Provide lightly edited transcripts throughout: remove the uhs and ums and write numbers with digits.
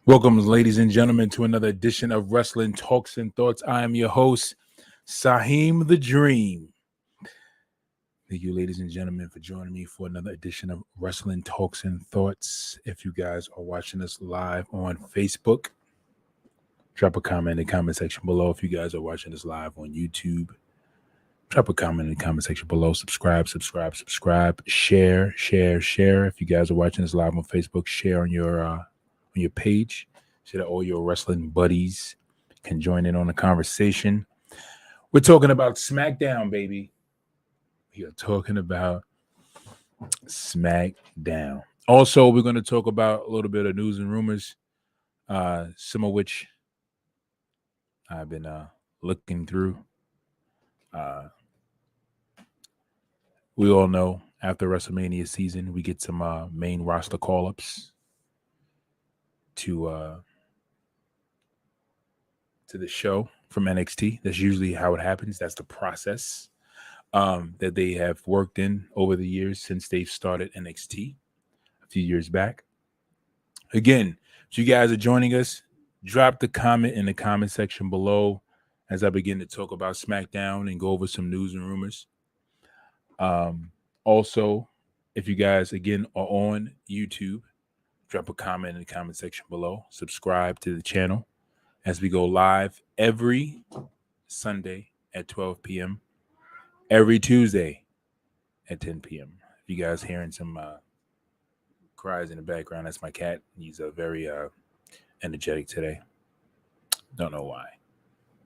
Welcome, ladies and gentlemen, to another edition of Wrestling Talks and Thoughts. I am your host, Saheem the Dream. Thank you, ladies and gentlemen, for joining me for another edition of Wrestling Talks and Thoughts. If you guys are watching us live on Facebook, drop a comment in the comment section below. If you guys are watching us live on YouTube, drop a comment in the comment section below. Subscribe. Share. If you guys are watching us live on Facebook, share on your page so that all your wrestling buddies can join in on the conversation. We're talking about Smackdown, baby. We are talking about Smackdown. Also, we're going to talk about a little bit of news and rumors, some of which I've been looking through. We all know after WrestleMania season, we get some main roster call-ups to the show from NXT. That's usually how it happens. That's the process that they have worked in over the years since they've started NXT a few years back. Again, if you guys are joining us, drop the comment in the comment section below as I begin to talk about SmackDown and go over some news and rumors. Also, if you guys, again, are on YouTube, drop a comment in the comment section below. Subscribe to the channel as we go live every Sunday at 12 p.m., every Tuesday at 10 p.m. If you guys hearing some cries in the background, that's my cat. He's very energetic today. Don't know why.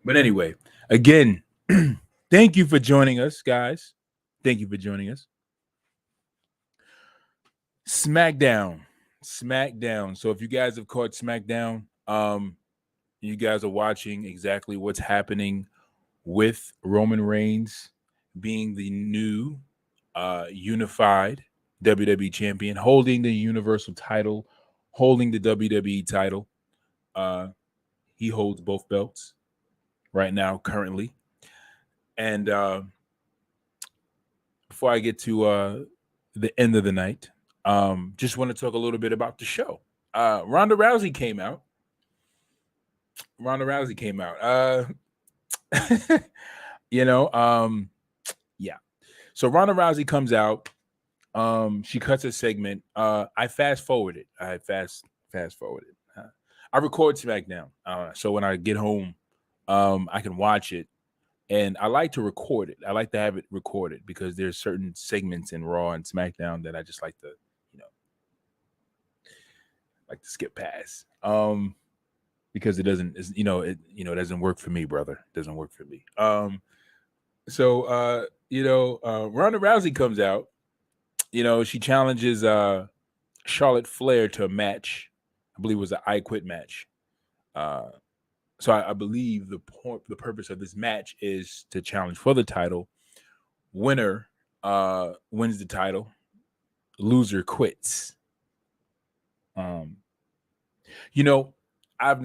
But anyway, again, thank you for joining us, guys. Thank you for joining us. Smackdown. So if you guys have caught Smackdown, you guys are watching exactly what's happening with Roman Reigns being the new unified WWE champion, holding the Universal title, holding the WWE title. He holds both belts right now, currently. And before I get to the end of the night, just want to talk a little bit about the show. Ronda Rousey came out. Yeah. So Ronda Rousey comes out. She cuts a segment. I fast forwarded. I record SmackDown. So when I get home, I can watch it. And I like to record it. I like to have it recorded because there's certain segments in Raw and SmackDown that I just like to, skip past. Because it doesn't, it doesn't work for me, brother. It doesn't work for me. So Ronda Rousey comes out. She challenges Charlotte Flair to a match. I believe it was an I Quit match. So I believe the purpose of this match is to challenge for the title. Winner wins the title. Loser quits. I have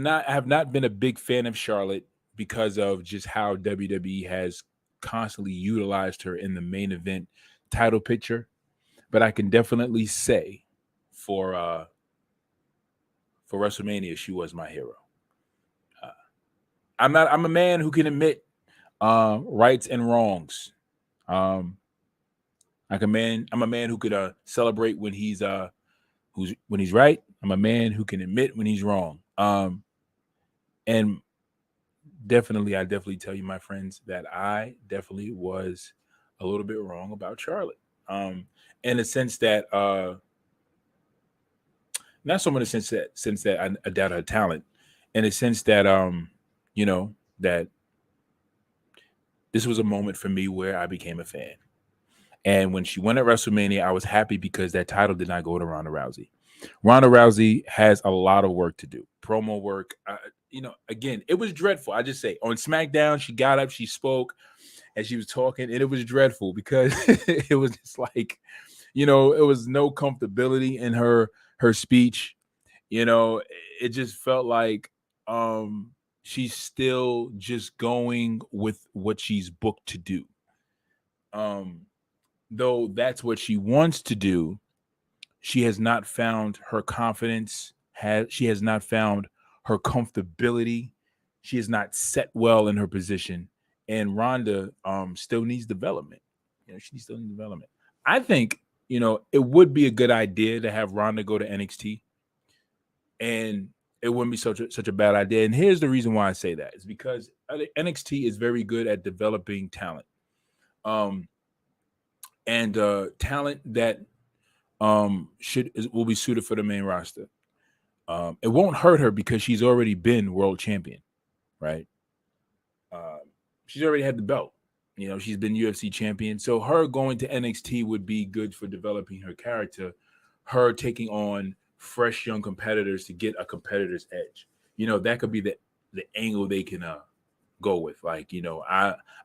not been a big fan of Charlotte because of just how WWE has constantly utilized her in the main event title picture. But I can definitely say for WrestleMania, she was my hero. I'm a man who can admit rights and wrongs. I'm a man who could celebrate when he's right. I'm a man who can admit when he's wrong. And definitely, I tell you, my friends, that I definitely was a little bit wrong about Charlotte. In the sense that not so much in the sense that I doubt her talent, in the sense that that this was a moment for me where I became a fan. And when she won at WrestleMania, I was happy because that title did not go to Ronda Rousey. Ronda Rousey has a lot of work to do. Promo work. Again, it was dreadful. I just say on SmackDown, she got up, she spoke, and she was talking, and it was dreadful because it was just like, it was no comfortability in her speech. It just felt like she's still just going with what she's booked to do. Though that's what she wants to do, she has not found her confidence. She has not found her comfortability. She is not set well in her position, and Ronda still needs development. She still needs development. I think it would be a good idea to have Ronda go to NXT, and it wouldn't be such a bad idea. And here's the reason why I say that: is because NXT is very good at developing talent, and talent that will be suited for the main roster. It won't hurt her because she's already been world champion, right? She's already had the belt. She's been UFC champion. So her going to NXT would be good for developing her character, her taking on fresh young competitors to get a competitor's edge. That could be the angle they can go with. Like,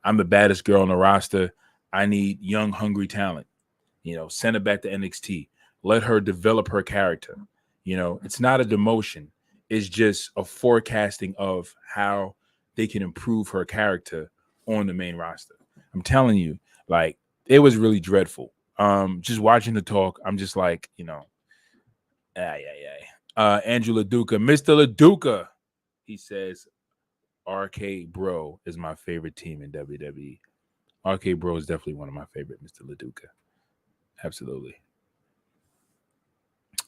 I'm the baddest girl on the roster. I need young, hungry talent. Send her back to NXT. Let her develop her character. It's not a demotion. It's just a forecasting of how they can improve her character on the main roster. I'm telling you, like, it was really dreadful. Just watching the talk, I'm just like, Andrew LaDuca, Mr. LaDuca, he says, RK Bro is my favorite team in WWE. RK Bro is definitely one of my favorite, Mr. LaDuca. Absolutely.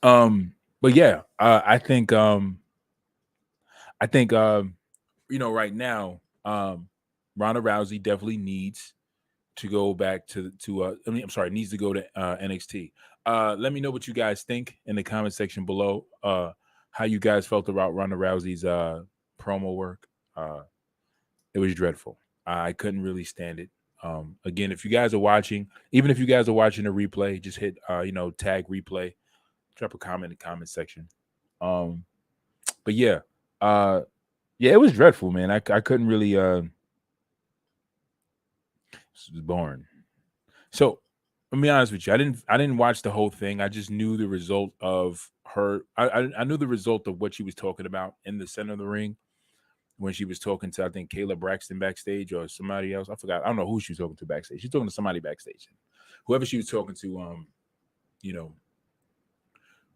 But yeah, I think right now, Ronda Rousey definitely needs to go back needs to go to NXT. Let me know what you guys think in the comment section below. How you guys felt about Ronda Rousey's promo work. It was dreadful. I couldn't really stand it. Again, if you guys are watching, even if you guys are watching a replay, just hit tag replay. Drop a comment in the comment section. But yeah, it was dreadful, man. I couldn't really. This was boring. So let me be honest with you. I didn't watch the whole thing. I just knew the result of her. I knew the result of what she was talking about in the center of the ring when she was talking to, I think, Kayla Braxton backstage or somebody else. I forgot. I don't know who she was talking to backstage. She's talking to somebody backstage. Whoever she was talking to,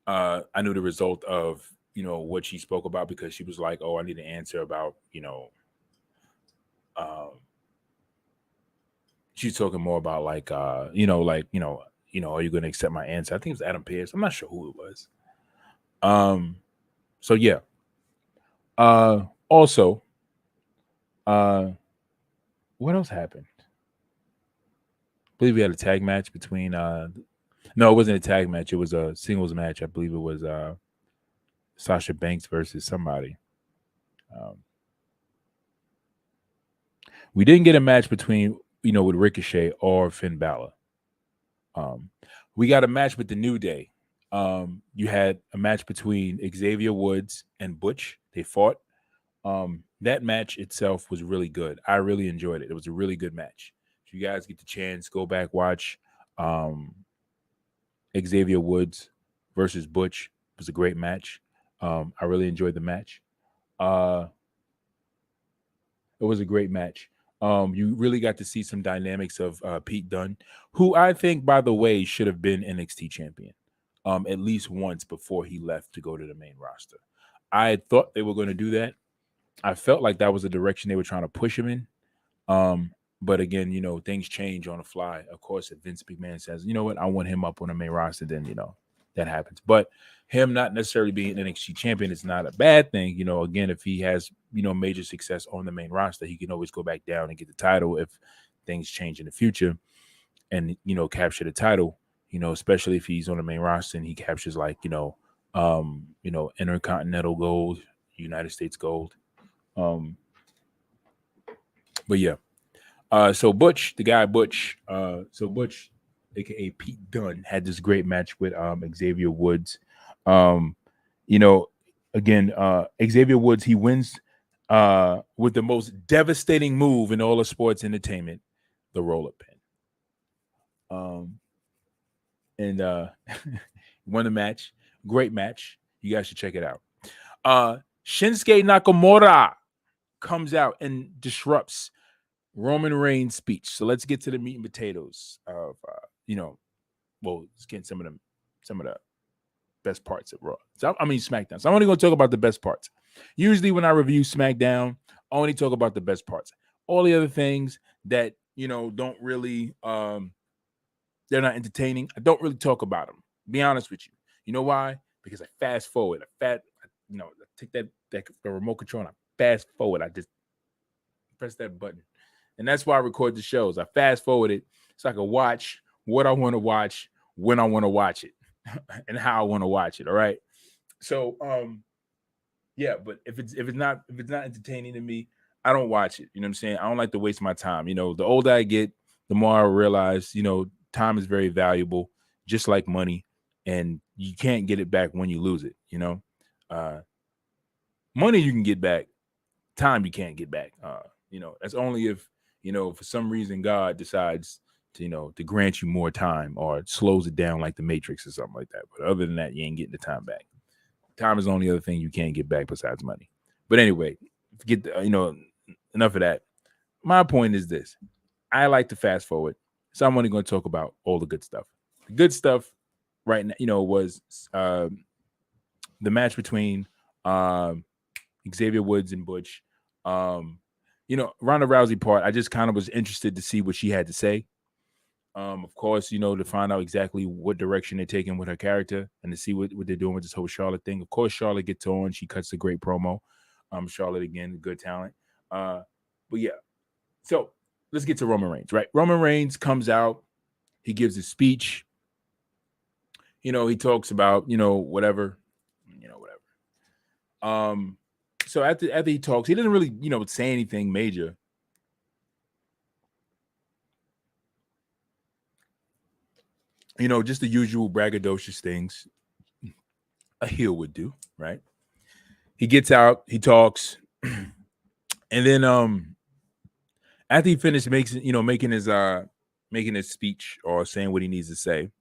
I knew the result of what she spoke about, because she was like, "Oh, I need an answer about she's talking more about like are you going to accept my answer?" I think it was Adam Pearce. I'm not sure who it was. So yeah. Also, what else happened? I believe we had a tag match between no, it wasn't a tag match. It was a singles match. I believe it was Sasha Banks versus somebody. We didn't get a match between with Ricochet or Finn Balor. We got a match with the New Day. You had a match between Xavier Woods and Butch. They fought. That match itself was really good. I really enjoyed it. It was a really good match. If you guys get the chance, go back, watch Xavier Woods versus Butch. It was a great match. I really enjoyed the match. It was a great match. You really got to see some dynamics of Pete Dunne, who I think, by the way, should have been NXT champion at least once before he left to go to the main roster. I thought they were going to do that. I felt like that was the direction they were trying to push him in. But again, things change on the fly. Of course, if Vince McMahon says, you know what, I want him up on the main roster, then, that happens. But him not necessarily being an NXT champion is not a bad thing. Again, if he has, major success on the main roster, he can always go back down and get the title if things change in the future and, capture the title, especially if he's on the main roster and he captures like, Intercontinental gold, United States gold. But yeah. So Butch, the guy Butch, Butch, aka Pete Dunne, had this great match with Xavier Woods. Again, Xavier Woods, he wins with the most devastating move in all of sports entertainment, the roll-up pin. And won the match. Great match. You guys should check it out. Shinsuke Nakamura comes out and disrupts Roman Reigns' speech. So let's get to the meat and potatoes of let's get some of the best parts of Raw. So I mean SmackDown. So I'm only going to talk about the best parts. Usually when I review SmackDown, I only talk about the best parts. All the other things that don't really they're not entertaining. I don't really talk about them. Be honest with you. You know why? Because I fast forward. I take that the remote control and I fast forward. I just press that button. And that's why I record the shows. I fast forward it so I can watch what I want to watch, when I want to watch it, and how I want to watch it. All right. So yeah, but if it's not entertaining to me, I don't watch it. You know what I'm saying? I don't like to waste my time. The older I get, the more I realize, time is very valuable, just like money, and you can't get it back when you lose it. Money you can get back, time you can't get back. That's only if for some reason God decides to grant you more time or slows it down like the Matrix or something like that. But other than that, you ain't getting the time back. Time is the only other thing you can't get back besides money. But anyway, forget enough of that. My point is this: I like to fast forward, so I'm only going to talk about all the good stuff. The good stuff right now, was the match between Xavier Woods and Butch. Ronda Rousey part, I just kind of was interested to see what she had to say. Of course, to find out exactly what direction they're taking with her character and to see what they're doing with this whole Charlotte thing. Of course, Charlotte gets on. She cuts a great promo. Charlotte, again, good talent. But yeah. So let's get to Roman Reigns, right? Roman Reigns comes out. He gives his speech. He talks about, whatever. So after he talks, he doesn't really, say anything major. Just the usual braggadocious things a heel would do, right? He gets out, he talks, and then after he finished making his speech or saying what he needs to say,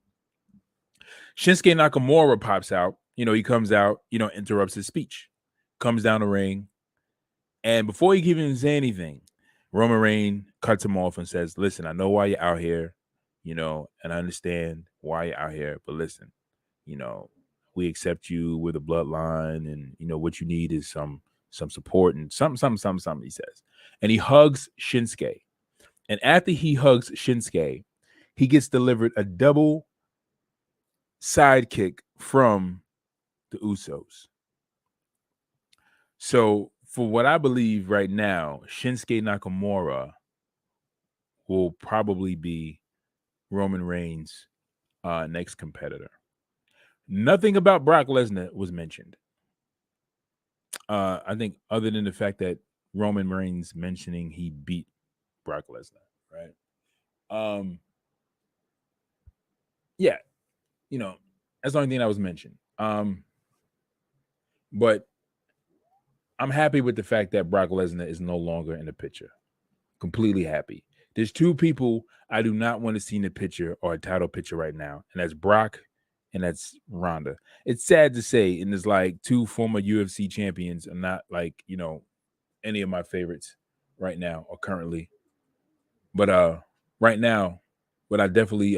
Shinsuke Nakamura pops out. He comes out, interrupts his speech, comes down the ring, and before he can even say anything, Roman Reigns cuts him off and says, "Listen, I know why you're out here, and I understand why you're out here, but listen, we accept you with a bloodline, and what you need is some support and something, he says." And he hugs Shinsuke. And after he hugs Shinsuke, he gets delivered a double sidekick from the Usos. So for what I believe right now, Shinsuke Nakamura will probably be Roman Reigns' next competitor. Nothing about Brock Lesnar was mentioned. I think other than the fact that Roman Reigns mentioning he beat Brock Lesnar, right? Yeah, that's the only thing that was mentioned. But I'm happy with the fact that Brock Lesnar is no longer in the picture. Completely happy. There's two people I do not want to see in the picture or a title picture right now, and that's Brock and that's Ronda. It's sad to say, and there's like two former UFC champions are not like, any of my favorites right now or currently. But right now, what I definitely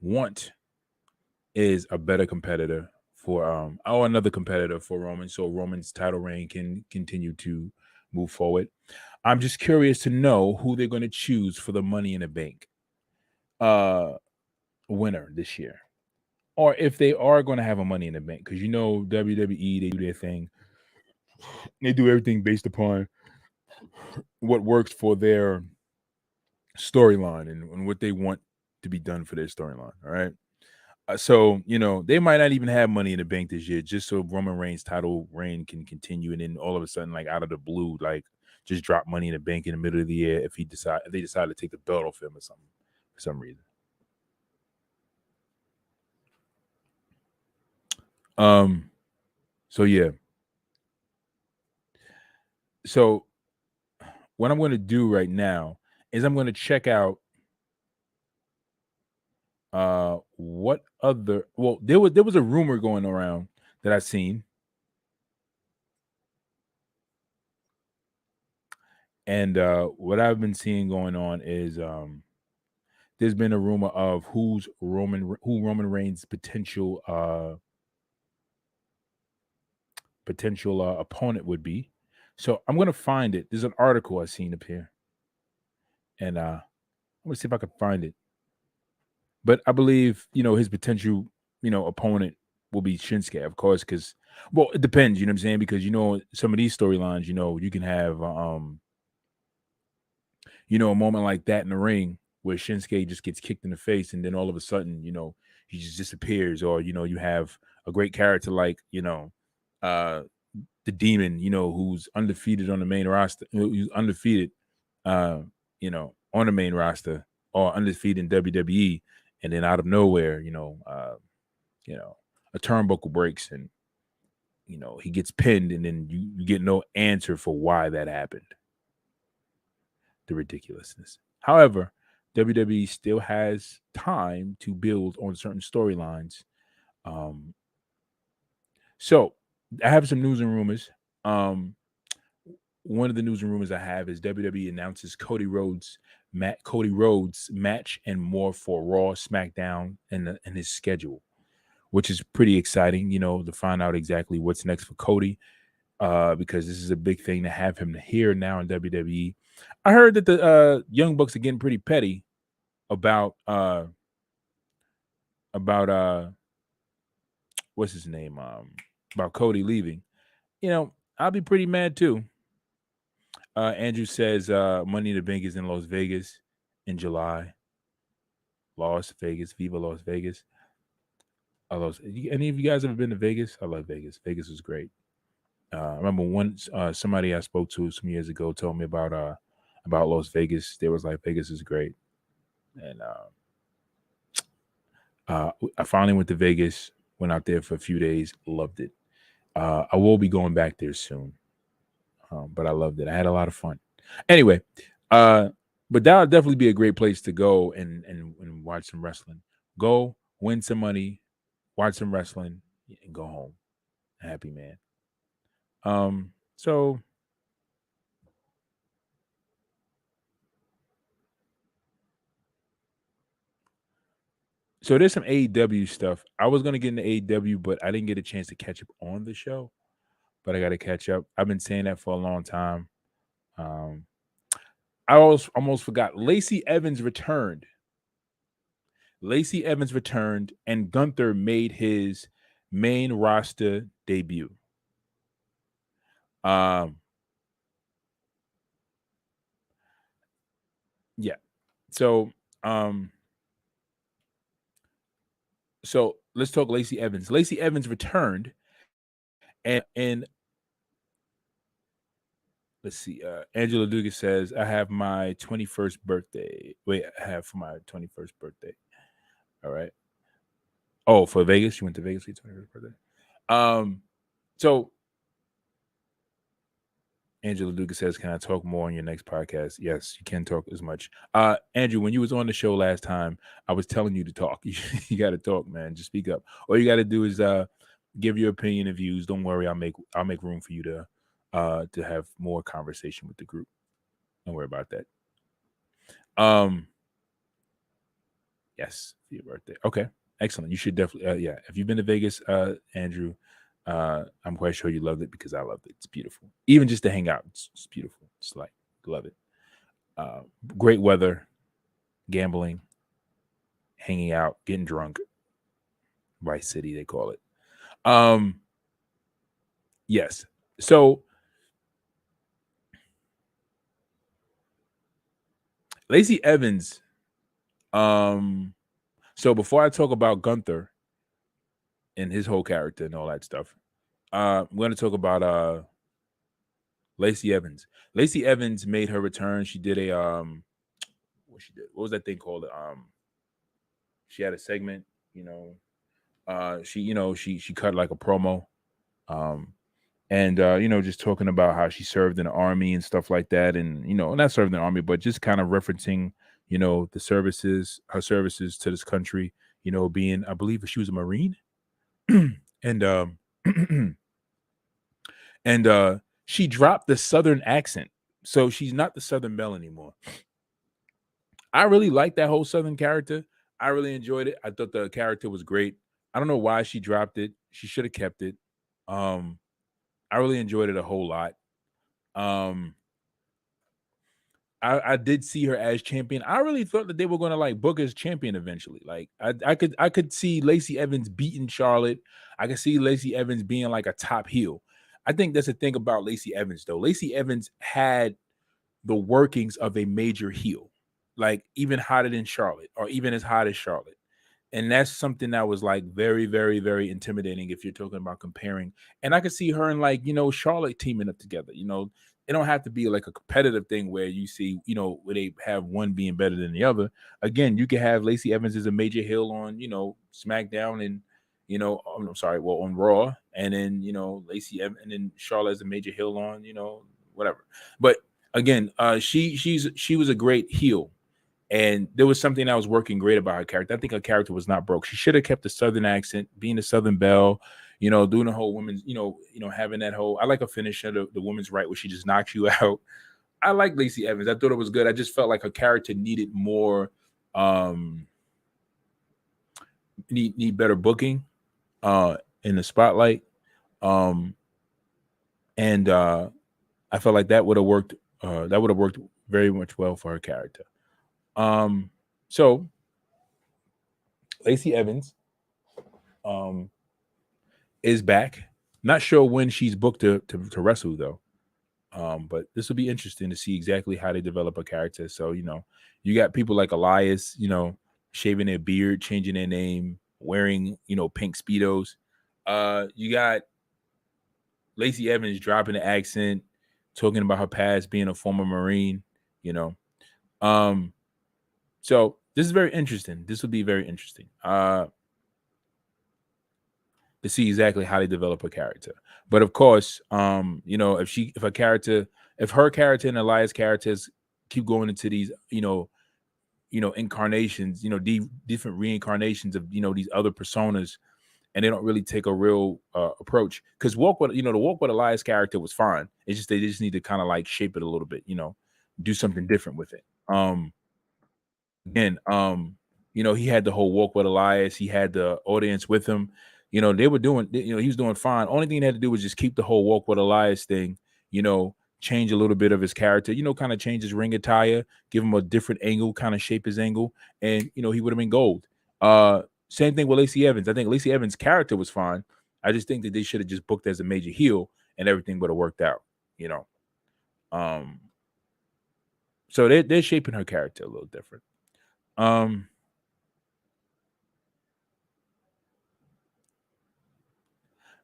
want is a better competitor for another competitor for Roman, so Roman's title reign can continue to move forward. I'm just curious to know who they're going to choose for the Money in the Bank winner this year, or if they are going to have a Money in the Bank, because WWE, they do their thing. They do everything based upon what works for their storyline and what they want to be done for their storyline. All right. So, they might not even have Money in the Bank this year, just so Roman Reigns' title reign can continue. And then all of a sudden, like out of the blue, like just drop Money in the Bank in the middle of the year if they decide to take the belt off him or something for some reason. So yeah. So what I'm going to do right now is I'm going to check out what other, well, there was a rumor going around that I've seen. And what I've been seeing going on is there's been a rumor of who Roman Reigns' potential potential opponent would be. So I'm gonna find it. There's an article I seen up here, and I'm gonna see if I can find it. But I believe his potential opponent will be Shinsuke, of course, because well, it depends. You know what I'm saying? Because some of these storylines, you can have a moment like that in the ring where Shinsuke just gets kicked in the face, and then all of a sudden, he just disappears, or you have a great character like uh the Demon, who's undefeated on the main roster, who's undefeated, on the main roster, or undefeated in WWE, and then out of nowhere, a turnbuckle breaks, and he gets pinned, and then you get no answer for why that happened. The ridiculousness. However, WWE still has time to build on certain storylines. Um, so I have some news and rumors. One of the news and rumors I have is WWE announces Cody Rhodes match and more for Raw, SmackDown, and his schedule, which is pretty exciting. To find out exactly what's next for Cody, because this is a big thing to have him here now in WWE. I heard that the Young Bucks are getting pretty petty about what's his name, about Cody leaving. I'll be pretty mad too. Andrew says Money in the Bank is in Las Vegas in July. Las Vegas, Viva Las Vegas. Any of you guys ever been to Vegas? I love Vegas. Vegas was great. I remember once somebody I spoke to some years ago told me about Las Vegas. They was like, Vegas is great, and I finally went to Vegas. Went out there for a few days. Loved it. I will be going back there soon, but I loved it. I had a lot of fun. Anyway, but that would definitely be a great place to go and watch some wrestling. Go win some money, watch some wrestling, and go home. Happy man. So there's some AEW stuff. I was gonna get into AEW, but I didn't get a chance to catch up on the show. But I got to catch up. I've been saying that for a long time. I almost forgot. Lacey Evans returned. And Gunther made his main roster debut. Yeah. So let's talk Lacey Evans. Lacey Evans returned, and let's see. Angela Dugas says, "I have my 21st birthday. Wait, I have for my 21st birthday. All right. Oh, for Vegas, you went to Vegas for your 21st birthday. So Angela Dugas says, "Can I talk more on your next podcast?" Yes, you can talk as much. Andrew, when you was on the show last time, I was telling you to talk. You got to talk, man. Just speak up. All you got to do is give your opinion and views. Don't worry, I'll make room for you to have more conversation with the group. Don't worry about that. Yes, for your birthday. Okay, excellent. You should definitely. Yeah, if you've been to Vegas, Andrew, I'm quite sure you loved it because I loved it. It's beautiful. Even just to hang out, it's beautiful. It's like love it. Great weather, gambling, hanging out, getting drunk. Vice City, they call it. Yes. So Lacey Evans. So before I talk about Gunther and his whole character and all that stuff, I'm going to talk about Lacey Evans. Lacey Evans made her return. She did a what was that thing called? She had a segment, she cut like a promo, and just talking about how she served in the army and stuff like that, and not served in the army, but just kind of referencing her services to this country, being, I believe she was a Marine. And and she dropped the Southern accent, so she's not the Southern Belle anymore. I really like that whole Southern character. I really enjoyed it. I thought the character was great. I don't know why she dropped it. She should have kept it. I really enjoyed it a whole lot. I did see her as champion. I really thought that they were gonna like book as champion eventually. Like I could see Lacey Evans beating Charlotte. I could see Lacey Evans being like a top heel. I think that's the thing about Lacey Evans though. Lacey Evans had the workings of a major heel, like even hotter than Charlotte, or even as hot as Charlotte. And that's something that was like very, very, very intimidating if you're talking about comparing. And I could see her and like, Charlotte teaming up together. It don't have to be like a competitive thing where you see, where they have one being better than the other. Again, you could have Lacey Evans as a major heel on, Smackdown and, I'm sorry, well, on Raw. And then, Lacey Evans and then Charlotte as a major heel on, whatever. But again, she was a great heel. And there was something that was working great about her character. I think her character was not broke. She should have kept the Southern accent, being a Southern belle, doing the whole women's, having that whole. I like a finisher, the women's right, where she just knocks you out. I like Lacey Evans. I thought it was good. I just felt like her character needed more, need better booking, in the spotlight, and I felt like that would have worked. That would have worked very much well for her character. So Lacey Evans is back. Not sure when she's booked to wrestle though. But this will be interesting to see exactly how they develop a character. So, you got people like Elias, shaving their beard, changing their name, wearing, pink Speedos. You got Lacey Evans dropping the accent, talking about her past, being a former Marine, So this is very interesting. This will be very interesting to see exactly how they develop a character. But of course, if her character and Elias characters keep going into these, incarnations, different reincarnations of, these other personas, and they don't really take a real approach. Because the Walk with Elias character was fine. It's just they just need to kind of like shape it a little bit, do something different with it. Again, he had the whole Walk with Elias. He had the audience with him. They were doing, he was doing fine. Only thing he had to do was just keep the whole Walk with Elias thing, change a little bit of his character, kind of change his ring attire, give him a different angle, kind of shape his angle, and, he would have been gold. Same thing with Lacey Evans. I think Lacey Evans' character was fine. I just think that they should have just booked as a major heel and everything would have worked out, So they're shaping her character a little different.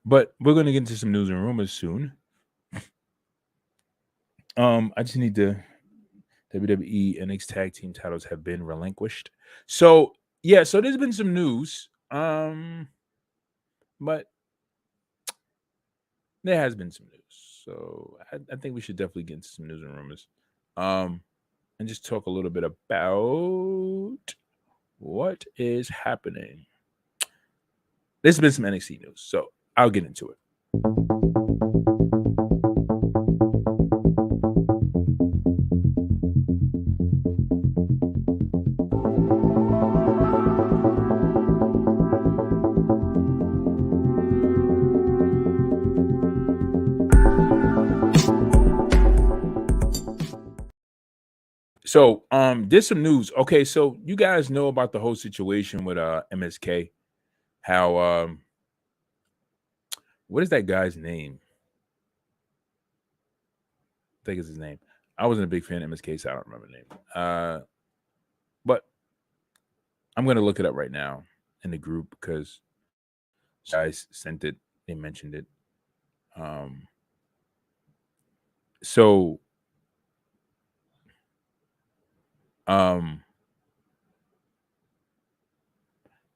But we're going to get into some news and rumors soon. I just need to. WWE and NXT tag team titles have been relinquished. So yeah, so there's been some news. But there has been some news. So I think we should definitely get into some news and rumors. And just talk a little bit about what is happening. There's been some NXT news, so I'll get into it. So there's some news. Okay, so you guys know about the whole situation with MSK. How what is that guy's name? I think it's his name. I wasn't a big fan of MSK, so I don't remember the name. But I'm gonna look it up right now in the group because guys sent it, they mentioned it. So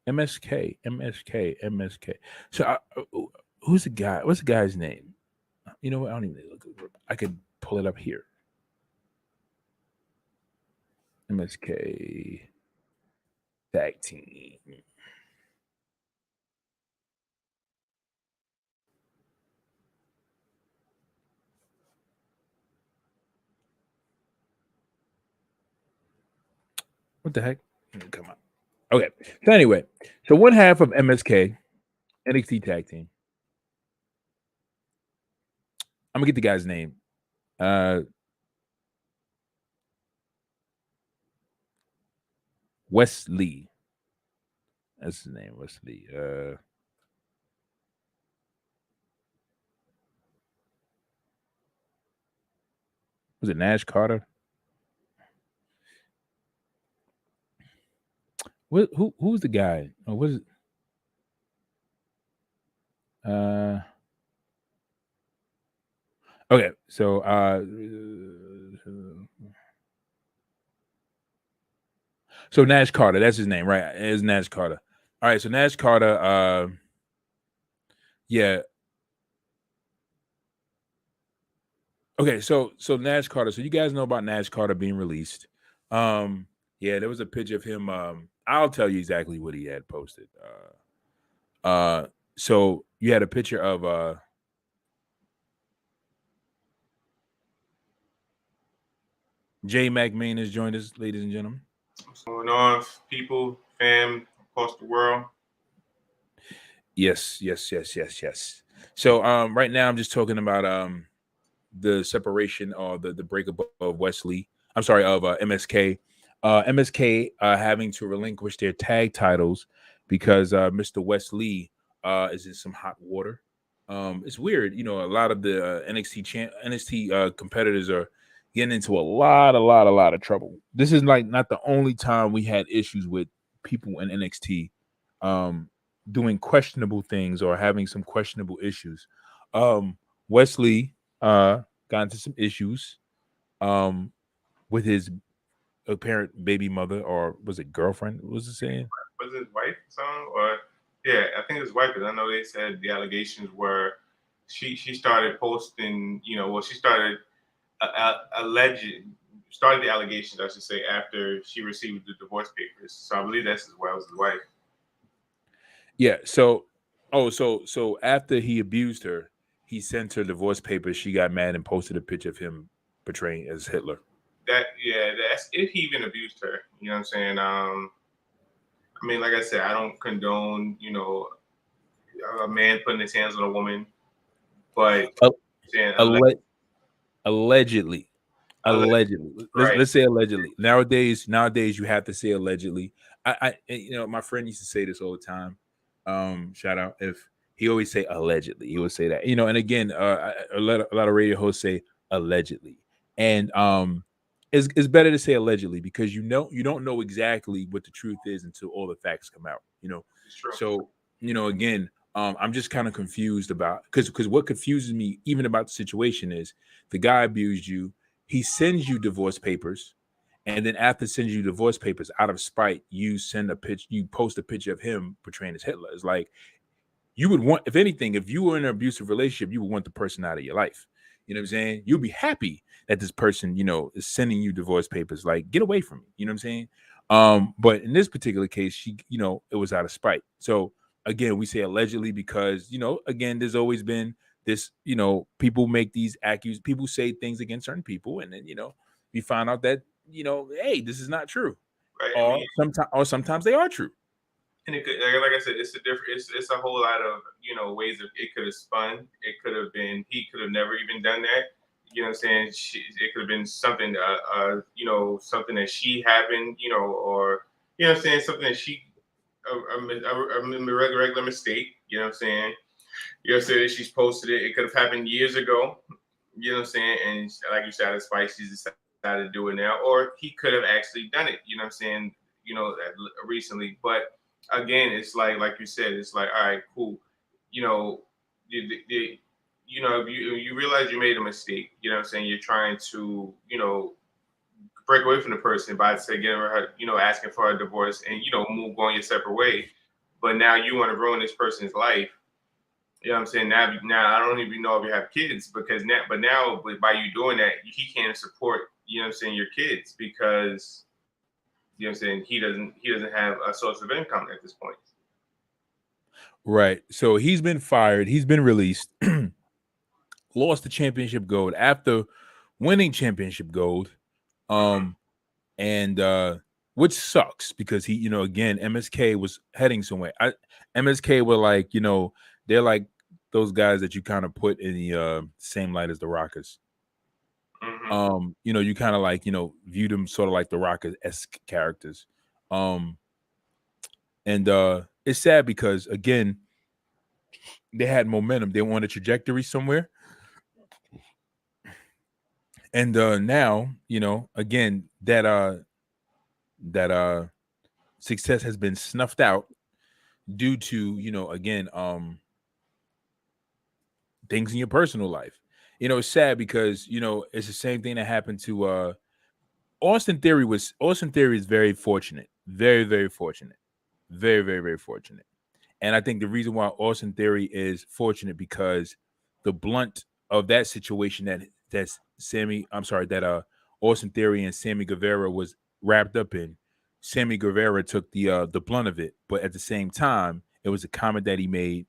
MSK. So who's the guy? What's the guy's name? You know what? I don't even look. I could pull it up here. MSK tag team. What the heck? Come on. Okay. So anyway, so one half of MSK, NXT tag team, I'm gonna get the guy's name. Wesley. That's his name, Wesley. Was it Nash Carter? Who's the guy? Oh, was it? Okay, so Nash Carter, that's his name, right? It is Nash Carter. All right, so Nash Carter, yeah. Okay, so Nash Carter. So you guys know about Nash Carter being released. Yeah, there was a picture of him. I'll tell you exactly what he had posted. So you had a picture of Jay McMahon has joined us, ladies and gentlemen. What's going on, people, fam, across the world? Yes. So right now I'm just talking about the separation or the breakup of Wesley. I'm sorry, of MSK. MSK having to relinquish their tag titles because Mr. Wesley is in some hot water. It's weird, a lot of the NXT competitors are getting into a lot of trouble. This is like not the only time we had issues with people in NXT doing questionable things or having some questionable issues. Wesley got into some issues with his apparent baby mother, or was it girlfriend? What was it saying? Was it his wife, son? Or yeah, I think it was his wife, because I know they said the allegations were she started posting, she started alleged started the allegations, I should say, after she received the divorce papers. So I believe that's his wife. Yeah. So after he abused her, he sent her divorce papers. She got mad and posted a picture of him portraying as Hitler. That's if he even abused her. You know what I'm saying? I mean, like I said, I don't condone, a man putting his hands on a woman, but saying Allegedly. Allegedly. right. Let's say allegedly. Nowadays you have to say allegedly. I my friend used to say this all the time. Shout out, if he always say allegedly. He would say that. And again, a lot of radio hosts say allegedly. And it's better to say allegedly, because you don't know exactly what the truth is until all the facts come out. It's true. So, again, I'm just kind of confused about, because what confuses me even about the situation is the guy abused you. He sends you divorce papers, and then after sends you divorce papers, out of spite, you post a picture of him portraying as Hitler. It's like, you would want, if anything, if you were in an abusive relationship, you would want the person out of your life. You know what I'm saying? You'll be happy that this person, is sending you divorce papers. Like, get away from me. You know what I'm saying? But in this particular case, she, it was out of spite. So again, we say allegedly because, again, there's always been this, people make these people say things against certain people, and then, we find out that, hey, this is not true. Right. Or sometimes they are true. And it could, like I said, it's a whole lot of ways of it could have spun. It could have been he could have never even done that. You know what I'm saying? It could have been something, something that she happened, or what I'm saying, something that she a regular mistake. You know what I'm saying? You know what I'm saying? She's posted it. It could have happened years ago. You know what I'm saying? And like you said, out of spite, she's decided to do it now, or he could have actually done it. You know what I'm saying? Recently, but again, it's like you said, it's like, all right, cool. You know, if you realize you made a mistake, you know what I'm saying, you're trying to, break away from the person by say getting her, asking for a divorce and move on your separate way. But now you want to ruin this person's life. You know what I'm saying? Now I don't even know if you have kids, because now by you doing that, he can't support, your kids, because what I'm saying, he doesn't have a source of income at this point. Right. So he's been fired. He's been released. Lost the championship gold after winning championship gold. And which sucks, because he, again, MSK was heading somewhere. MSK were like, they're like those guys that you kind of put in the same light as the Rockers. You kind of like, view them sort of like the Rockers-esque characters. And it's sad because again, they had momentum. They were on a trajectory somewhere. And now, again, that success has been snuffed out due to, again, things in your personal life. It's sad because, it's the same thing that happened to Austin Theory is very fortunate. Very, very fortunate. Very, very, very fortunate. And I think the reason why Austin Theory is fortunate because the blunt of that situation that Austin Theory and Sammy Guevara was wrapped up in, Sammy Guevara took the blunt of it. But at the same time, it was a comment that he made.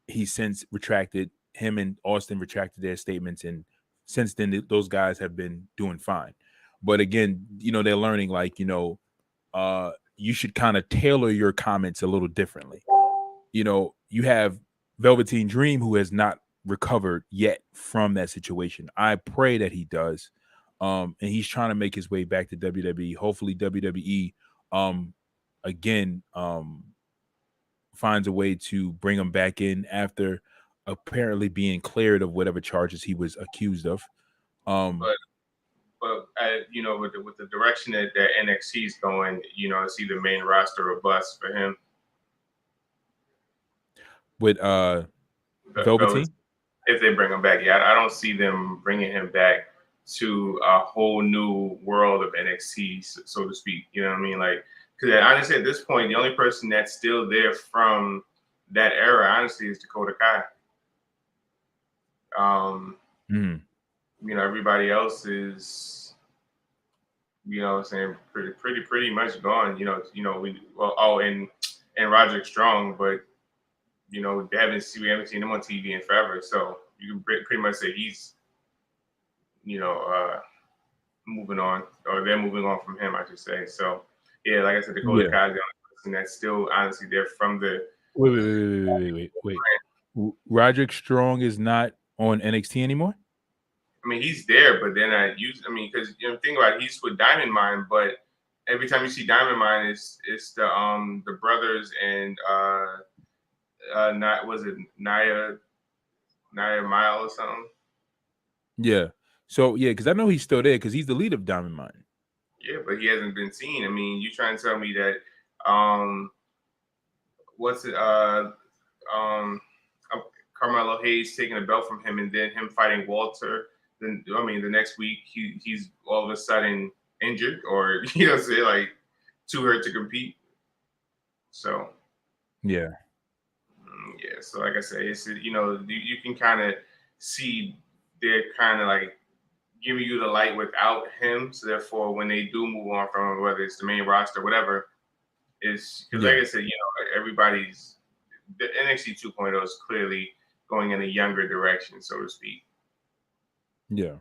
He since retracted. Him and Austin retracted their statements, and since then those guys have been doing fine. But again, they're learning like you should kind of tailor your comments a little differently. You have Velveteen Dream who has not recovered yet from that situation. I pray that he does. And he's trying to make his way back to WWE. Hopefully WWE again finds a way to bring him back in after apparently being cleared of whatever charges he was accused of. But with the direction that NXT is going, it's either main roster or bust for him. With Velveteen, if they bring him back, I don't see them bringing him back to a whole new world of NXT, so to speak. You know what I mean? Like, because honestly, at this point, the only person that's still there from that era, honestly, is Dakota Kai. Everybody else is, saying pretty much gone. And Roderick Strong, but we haven't seen him on TV in forever. So you can pretty much say he's, moving on, or they're moving on from him, I should say. So yeah, like I said, Dakota Kai is the only person that's still honestly there from the. Wait. Roderick Strong is not on NXT anymore? I mean, he's there, but then because think about it, he's with Diamond Mine, but every time you see Diamond Mine, it's the brothers and was it Nia Mile or something? Yeah. So yeah, because I know he's still there because he's the lead of Diamond Mine. Yeah, but he hasn't been seen. I mean, you trying to tell me that Carmelo Hayes taking a belt from him and then him fighting Walter. Then the next week he's all of a sudden injured or like too hurt to compete. So yeah. So like I say, it's you can kind of see they're kind of like giving you the light without him. So therefore, when they do move on from him, whether it's the main roster, whatever, is because like I said, everybody's the NXT 2.0 is clearly going in a younger direction, so to speak. Yeah.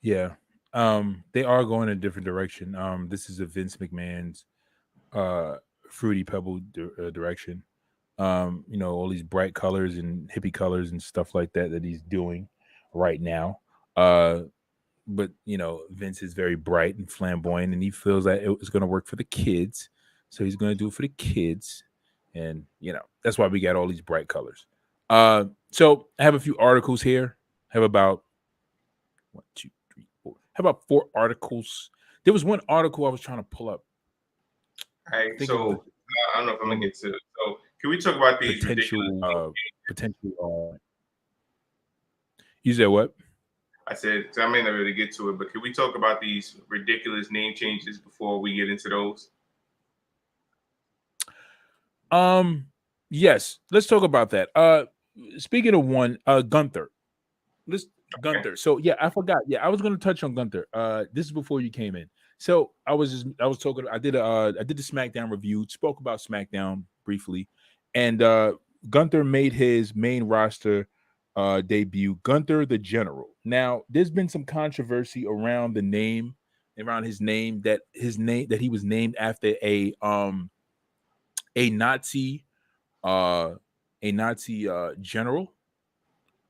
Yeah. They are going in a different direction. This is a Vince McMahon's Fruity Pebble direction. All these bright colors and hippie colors and stuff like that he's doing right now. But Vince is very bright and flamboyant, and he feels that it was going to work for the kids, so he's going to do it for the kids, and that's why we got all these bright colors. So I have a few articles here. I have about 1, 2, 3, 4. How about 4 articles? There was one article I was trying to pull up. I don't know if I'm gonna get to it. So can we talk about these potential? You said what? I said I may not be able to get to it, but can we talk about these ridiculous name changes before we get into those? Yes, let's talk about that. Speaking of one, Gunther. Gunther. So yeah, I forgot. Yeah, I was going to touch on Gunther. This is before you came in. So I was talking. I did the SmackDown review. Spoke about SmackDown briefly, and Gunther made his main roster debut. Gunther the General. Now, there's been some controversy around his name that he was named after a Nazi a Nazi general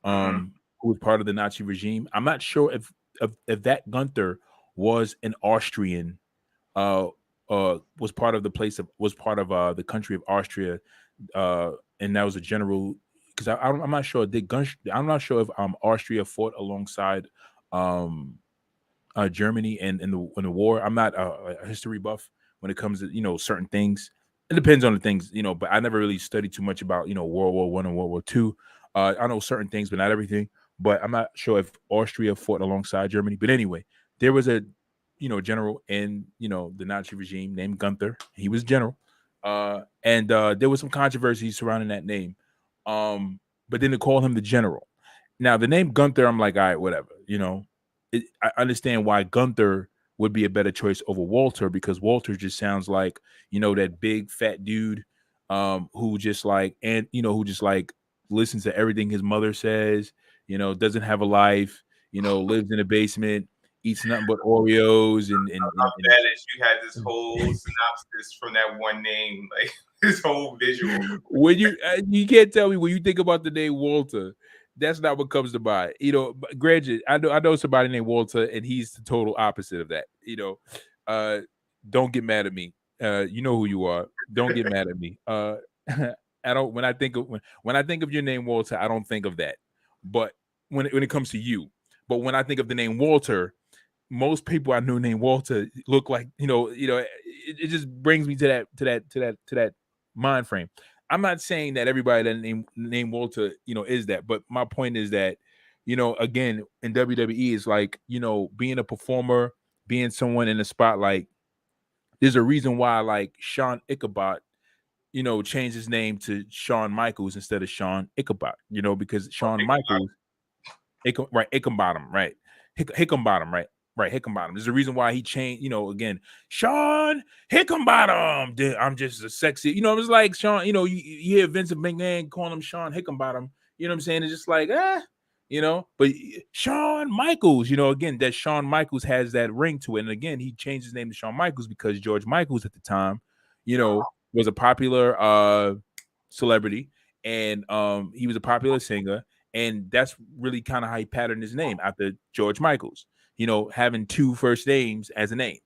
Mm-hmm. who was part of the Nazi regime. I'm not sure if that Gunther was an Austrian, uh, was part of the place of was part of the country of Austria, uh, and that was a general. Because I'm not sure. I'm not sure if Austria fought alongside um Germany and in the war. I'm not a history buff when it comes to certain things. It depends on the things, but I never really studied too much about World War One and World War Two. I know certain things, but not everything. But I'm not sure if Austria fought alongside Germany. But anyway, there was a general in the Nazi regime named Gunther. He was general, and there was some controversy surrounding that name. But then to call him the general. Now the name Gunther, I'm like, all right, whatever. I understand why Gunther would be a better choice over Walter because Walter just sounds like that big fat dude who just like and who just like listens to everything his mother says, doesn't have a life, lives in a basement, eats nothing but Oreos How bad is you had this whole synopsis from that one name, like this whole visual. when you can't tell me when you think about the name Walter, that's not what comes to mind. Granted, I know somebody named Walter, and he's the total opposite of that. Uh, don't get mad at me. You know who you are. Don't get mad at me. I don't. When I think of your name Walter, I don't think of that. But when it comes to you, but when I think of the name Walter, most people I knew named Walter look like it just brings me to that mind frame. I'm not saying that everybody that name Walter is that, but my point is that again in WWE is like being a performer, being someone in the spotlight. There's a reason why like Shawn Ichabod changed his name to Shawn Michaels instead of Shawn Ichabod, because Or Shawn Ichabod. Michaels right, Hickenbottom, right. Hickenbottom, right. Right, Hickenbottom. There's a reason why he changed, again, Sean Hickenbottom. I'm just a sexy, it's like Sean, you hear Vincent McMahon calling him Sean Hickenbottom, you know what I'm saying? It's just like, but Shawn Michaels, again, that Shawn Michaels has that ring to it. And again, he changed his name to Shawn Michaels because George Michaels at the time, was a popular celebrity and he was a popular singer and that's really kind of how he patterned his name after George Michaels, having two first names as a name,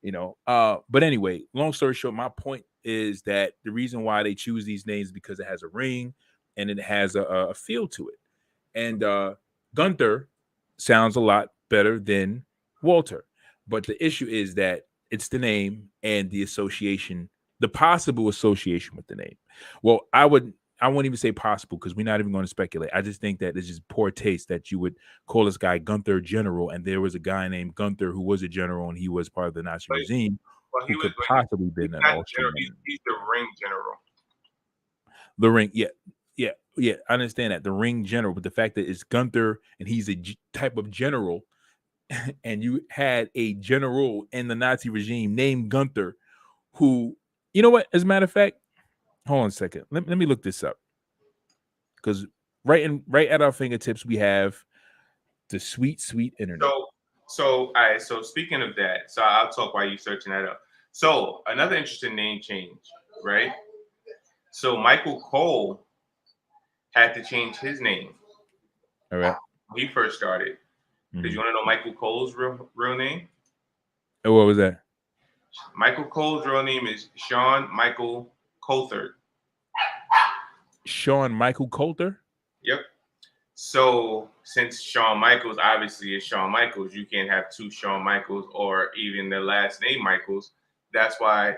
but anyway, long story short, my point is that the reason why they choose these names is because it has a ring and it has a feel to it. And Gunther sounds a lot better than Walter. But the issue is that it's the name and the association, the possible association with the name. Well, I won't even say possible because we're not even going to speculate. I just think that it's just poor taste that you would call this guy Gunther General, and there was a guy named Gunther who was a general and he was part of the Nazi But regime well, who could possibly been he's an not the general. Austrian. He's the ring general. The ring, yeah, yeah. I understand that the ring general, but the fact that it's Gunther and he's a type of general, and you had a general in the Nazi regime named Gunther, who, you know what? As a matter of fact, hold on a second. Let me look this up because right at our fingertips we have the sweet internet. All right. So speaking of that, so I'll talk while you searching that up. So another interesting name change, right? So Michael Cole had to change his name All right. when he first started. Did you want to know Michael Cole's real name? Oh, what was that? Michael Cole's real name is Shawn Michael Coulthard. Shawn Michael Coulter? Yep. So since Shawn Michaels obviously is Shawn Michaels, you can't have two Shawn Michaels or even the last name Michaels. That's why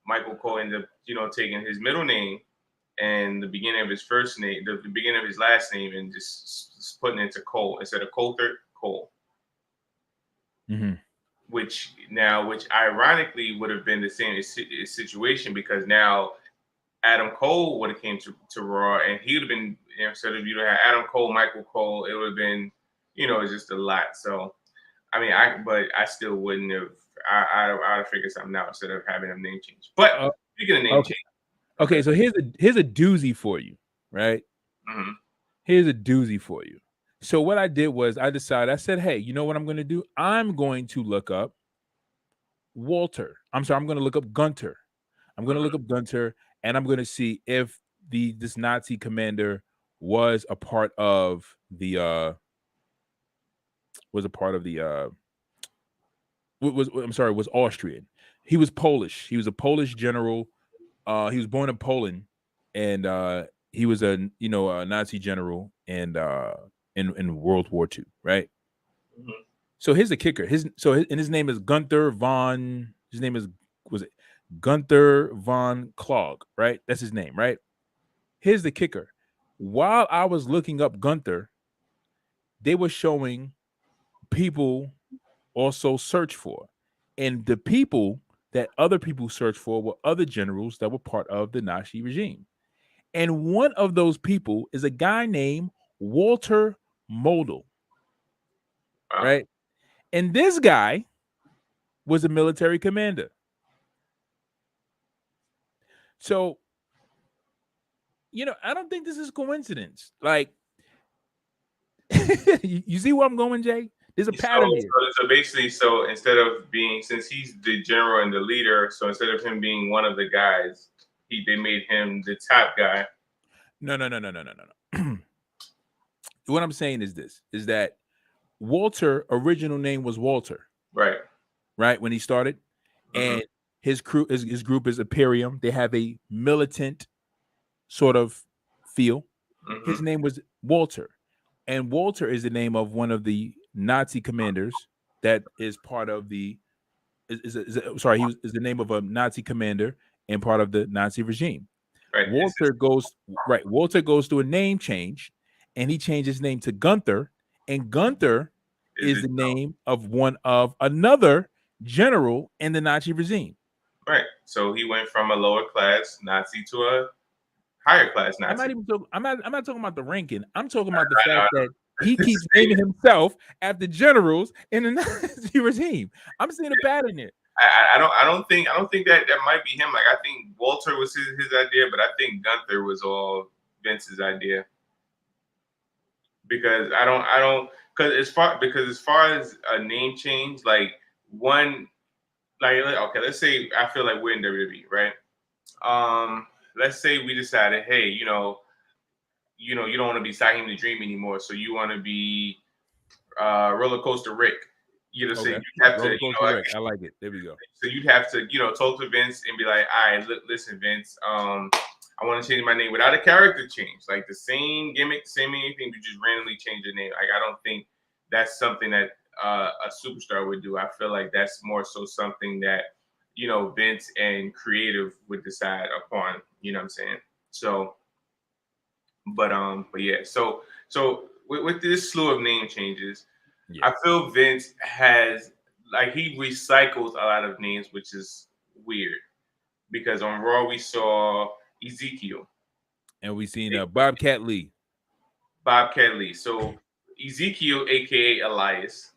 Michael Cole ended up, taking his middle name and the beginning of his first name, the beginning of his last name, and just putting it to Cole instead of Coulthard, Cole. Mm-hmm. Which ironically would have been the same situation because now Adam Cole would have came to Raw and he would have been, instead of have Adam Cole, Michael Cole, it would have been, it's just a lot. So, I mean, I still wouldn't have. I would have figured something out instead of having a name change. But speaking of name change, okay. So here's a doozy for you, right? Mm-hmm. Here's a doozy for you. So what I did was I said, hey, you know what I'm going to do? I'm going to look up Walter. I'm sorry, I'm going to look up Gunter. I'm going to look up Gunter and I'm going to see if this Nazi commander was a part of the was Austrian. He was Polish. He was a Polish general. He was born in Poland, and he was a Nazi general and in World War II, right? Mhm. So here's the kicker. His name is Gunther von. His name was it Gunther von Klog, right? That's his name, right? Here's the kicker. While I was looking up Gunther, they were showing people also search for. And the people that other people searched for were other generals that were part of the Nazi regime. And one of those people is a guy named Walter Model, Wow. right? And this guy was a military commander. So, I don't think this is coincidence. Like, you see where I'm going, Jay? There's a pattern here. So basically, instead of being, since he's the general and the leader, so instead of him being one of the guys, they made him the top guy. No. What I'm saying is this: is that Walter original name was Walter, Right. when he started, and his group is Imperium. They have a militant sort of feel. His name was Walter, and Walter is the name of one of the Nazi commanders that is part of the is the name of a Nazi commander and part of the Nazi regime. Right. Walter goes through a name change, and he changed his name to Gunther, and Gunther is the name of another general in the Nazi regime. Right. So he went from a lower class Nazi to a higher class Nazi. I'm not talking about the ranking. I'm talking about the fact that he keeps naming himself after generals in the Nazi regime. I'm seeing a pattern here. I don't think that might be him. Like, I think Walter was his idea, but I think Gunther was all Vince's idea. Because as far as a name change, like okay, let's say I feel like we're in WWE, right? Let's say we decided, hey, you don't want to be Saheem the Dream anymore, so you want to be Roller Coaster Rick. So you have to, I like it. There we go. So you'd have to, talk to Vince and be like, all right, listen, Vince, I want to change my name without a character change, like the same gimmick, the same anything, you just randomly change your name. Like, I don't think that's something that a superstar would do. I feel like that's more so something that, Vince and creative would decide upon. You know what I'm saying? So, but yeah. So with this slew of name changes, I feel Vince has, like, he recycles a lot of names, which is weird because on Raw we saw Ezekiel. And we seen Bobcat Lee. So Ezekiel, aka Elias.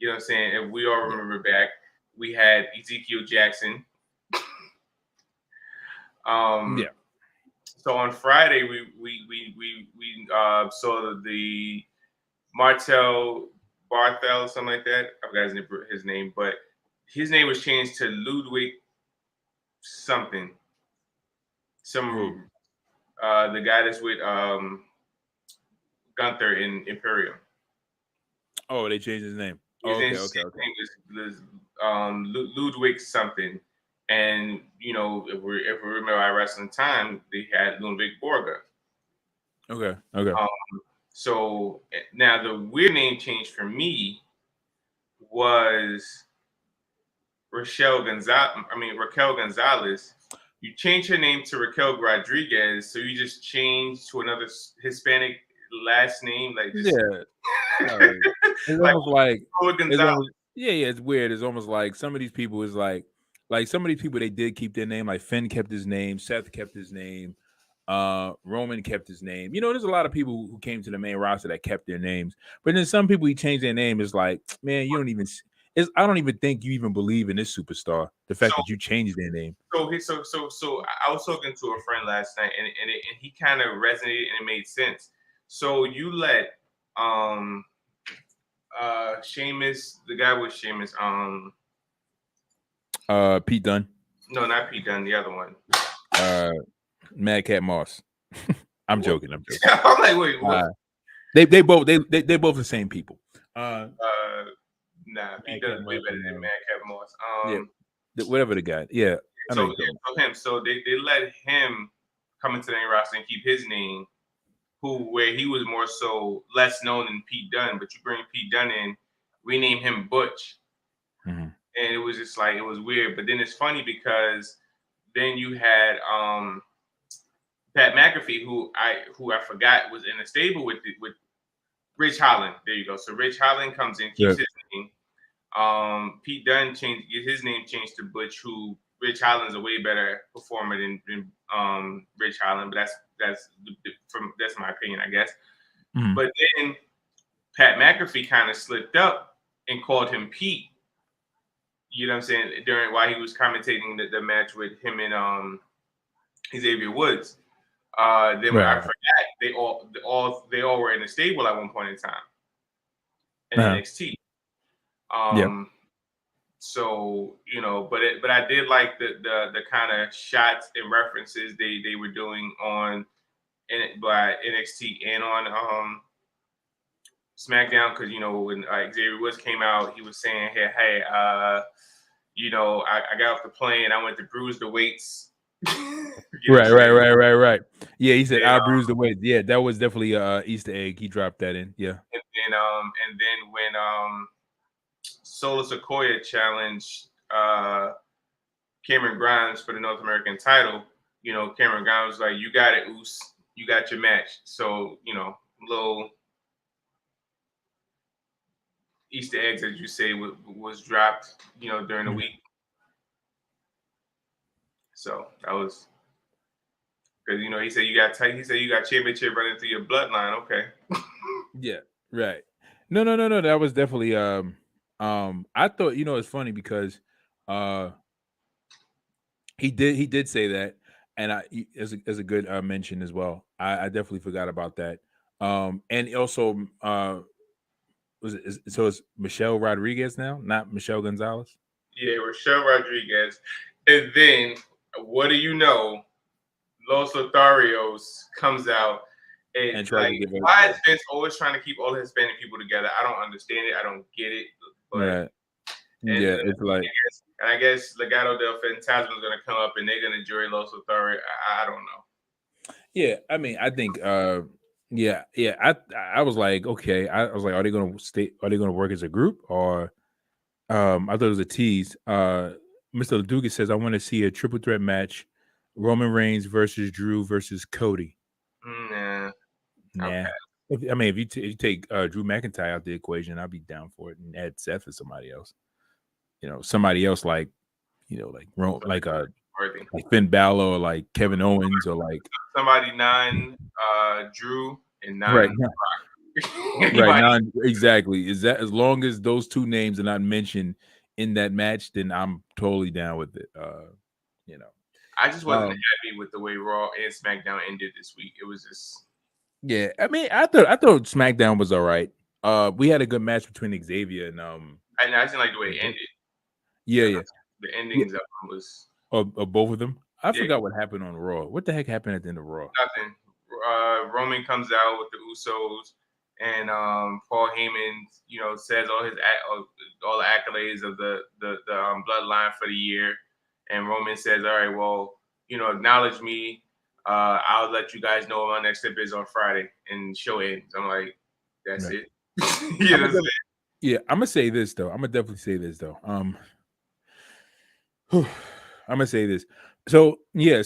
You know what I'm saying? If we all remember back, we had Ezekiel Jackson. So on Friday we saw the Martel Barthel, something like that. I forgot his name, but his name was changed to Ludwig something. The guy that's with Gunther in Imperium. Oh, they changed his name. His name was Ludwig something. And if we remember our wrestling time, they had Ludwig Borga. Okay. So now the weird name change for me was Raquel Gonzalez. You change her name to Raquel Rodriguez, so you just change to another Hispanic last name, like just, it's almost like it's weird. It's almost like some of these people is like some of these people, they did keep their name. Like Finn kept his name, Seth kept his name, Roman kept his name. There's a lot of people who came to the main roster that kept their names, but then some people, he changed their name. It's like, man, you don't even. I don't even think you even believe in this superstar. The fact that you changed their name. So I was talking to a friend last night, and he kind of resonated and it made sense. So you let Sheamus, the guy with Sheamus, Pete Dunne. No, not Pete Dunne, the other one. Madcap Moss. I'm joking. I'm like, wait, what? They both the same people. Nah, Pete Dunne's way better than Madcap Moss. Whatever the guy. Yeah. So they let him come into the main roster and keep his name, where he was more so less known than Pete Dunne, but you bring Pete Dunne in, rename him Butch. Mm-hmm. And it was just like, it was weird. But then it's funny because then you had Pat McAfee, who I forgot was in a stable with Rich Holland. There you go. So Rich Holland comes in, keeps his name. Pete Dunne changed his name changed to Butch, who Rich Holland's a way better performer than Rich Holland, but that's my opinion, I guess. Mm-hmm. But then Pat McAfee kind of slipped up and called him Pete. You know what I'm saying? While he was commentating the match with him and Xavier Woods. Then I forgot they all were in the stable at one point in time in NXT. So but I did like the kind of shots and references they were doing by NXT and on SmackDown, because when Xavier Woods came out, he was saying, hey, I got off the plane, I went to bruise the weights. Right. Yeah, he said I bruised the weight. Yeah, that was definitely a Easter egg. He dropped that in. Yeah. And then when Solo Sequoia challenged Cameron Grimes for the North American title, Cameron Grimes was like, "You got it, Oos. You got your match." So little Easter eggs, as you say, was dropped, during the week. So that was because he said you got championship running through your bloodline. Okay. Yeah. Right. No. That was definitely I thought it's funny because he did say that, and as a good mention as well. I definitely forgot about that. And also it's Michelle Rodriguez now, not Michelle Gonzalez. Yeah, Michelle Rodriguez. And then what do you know? Los Lotharios comes out and like, why is Vince always trying to keep all Hispanic people together? I don't understand it. I don't get it. But it's like, I guess Legado del Fantasma is going to come up and they're going to jury Los Lotharios. I don't know. Yeah, I mean, I think yeah. I was like, okay. I was like, are they going to work as a group, or I thought it was a tease. Mr. Leduca says, I want to see a triple threat match: Roman Reigns versus Drew versus Cody. Nah. Okay. I mean, if you take Drew McIntyre out the equation, I'd be down for it, and add Seth or somebody else. Somebody else like Finn Balor, or like Kevin Owens, or like somebody 9 Drew and 9 right. Right, exactly. Is that, as long as those two names are not mentioned in that match, then I'm totally down with it. I just wasn't happy with the way Raw and SmackDown ended this week. It was just I mean, I thought SmackDown was all right. We had a good match between Xavier and I didn't like the way it ended. Yeah. The endings of them was of both of them. I forgot what happened on Raw. What the heck happened at the end of Raw? Nothing. Roman comes out with the Usos, and Paul Heyman, says all the accolades of the bloodline for the year, and Roman says, "All right, well, acknowledge me. I'll let you guys know what my next step is on Friday," and show ends. I'm like, that's it. Yeah, I'm gonna say this though. I'm gonna definitely say this though. I'm gonna say this. So I'm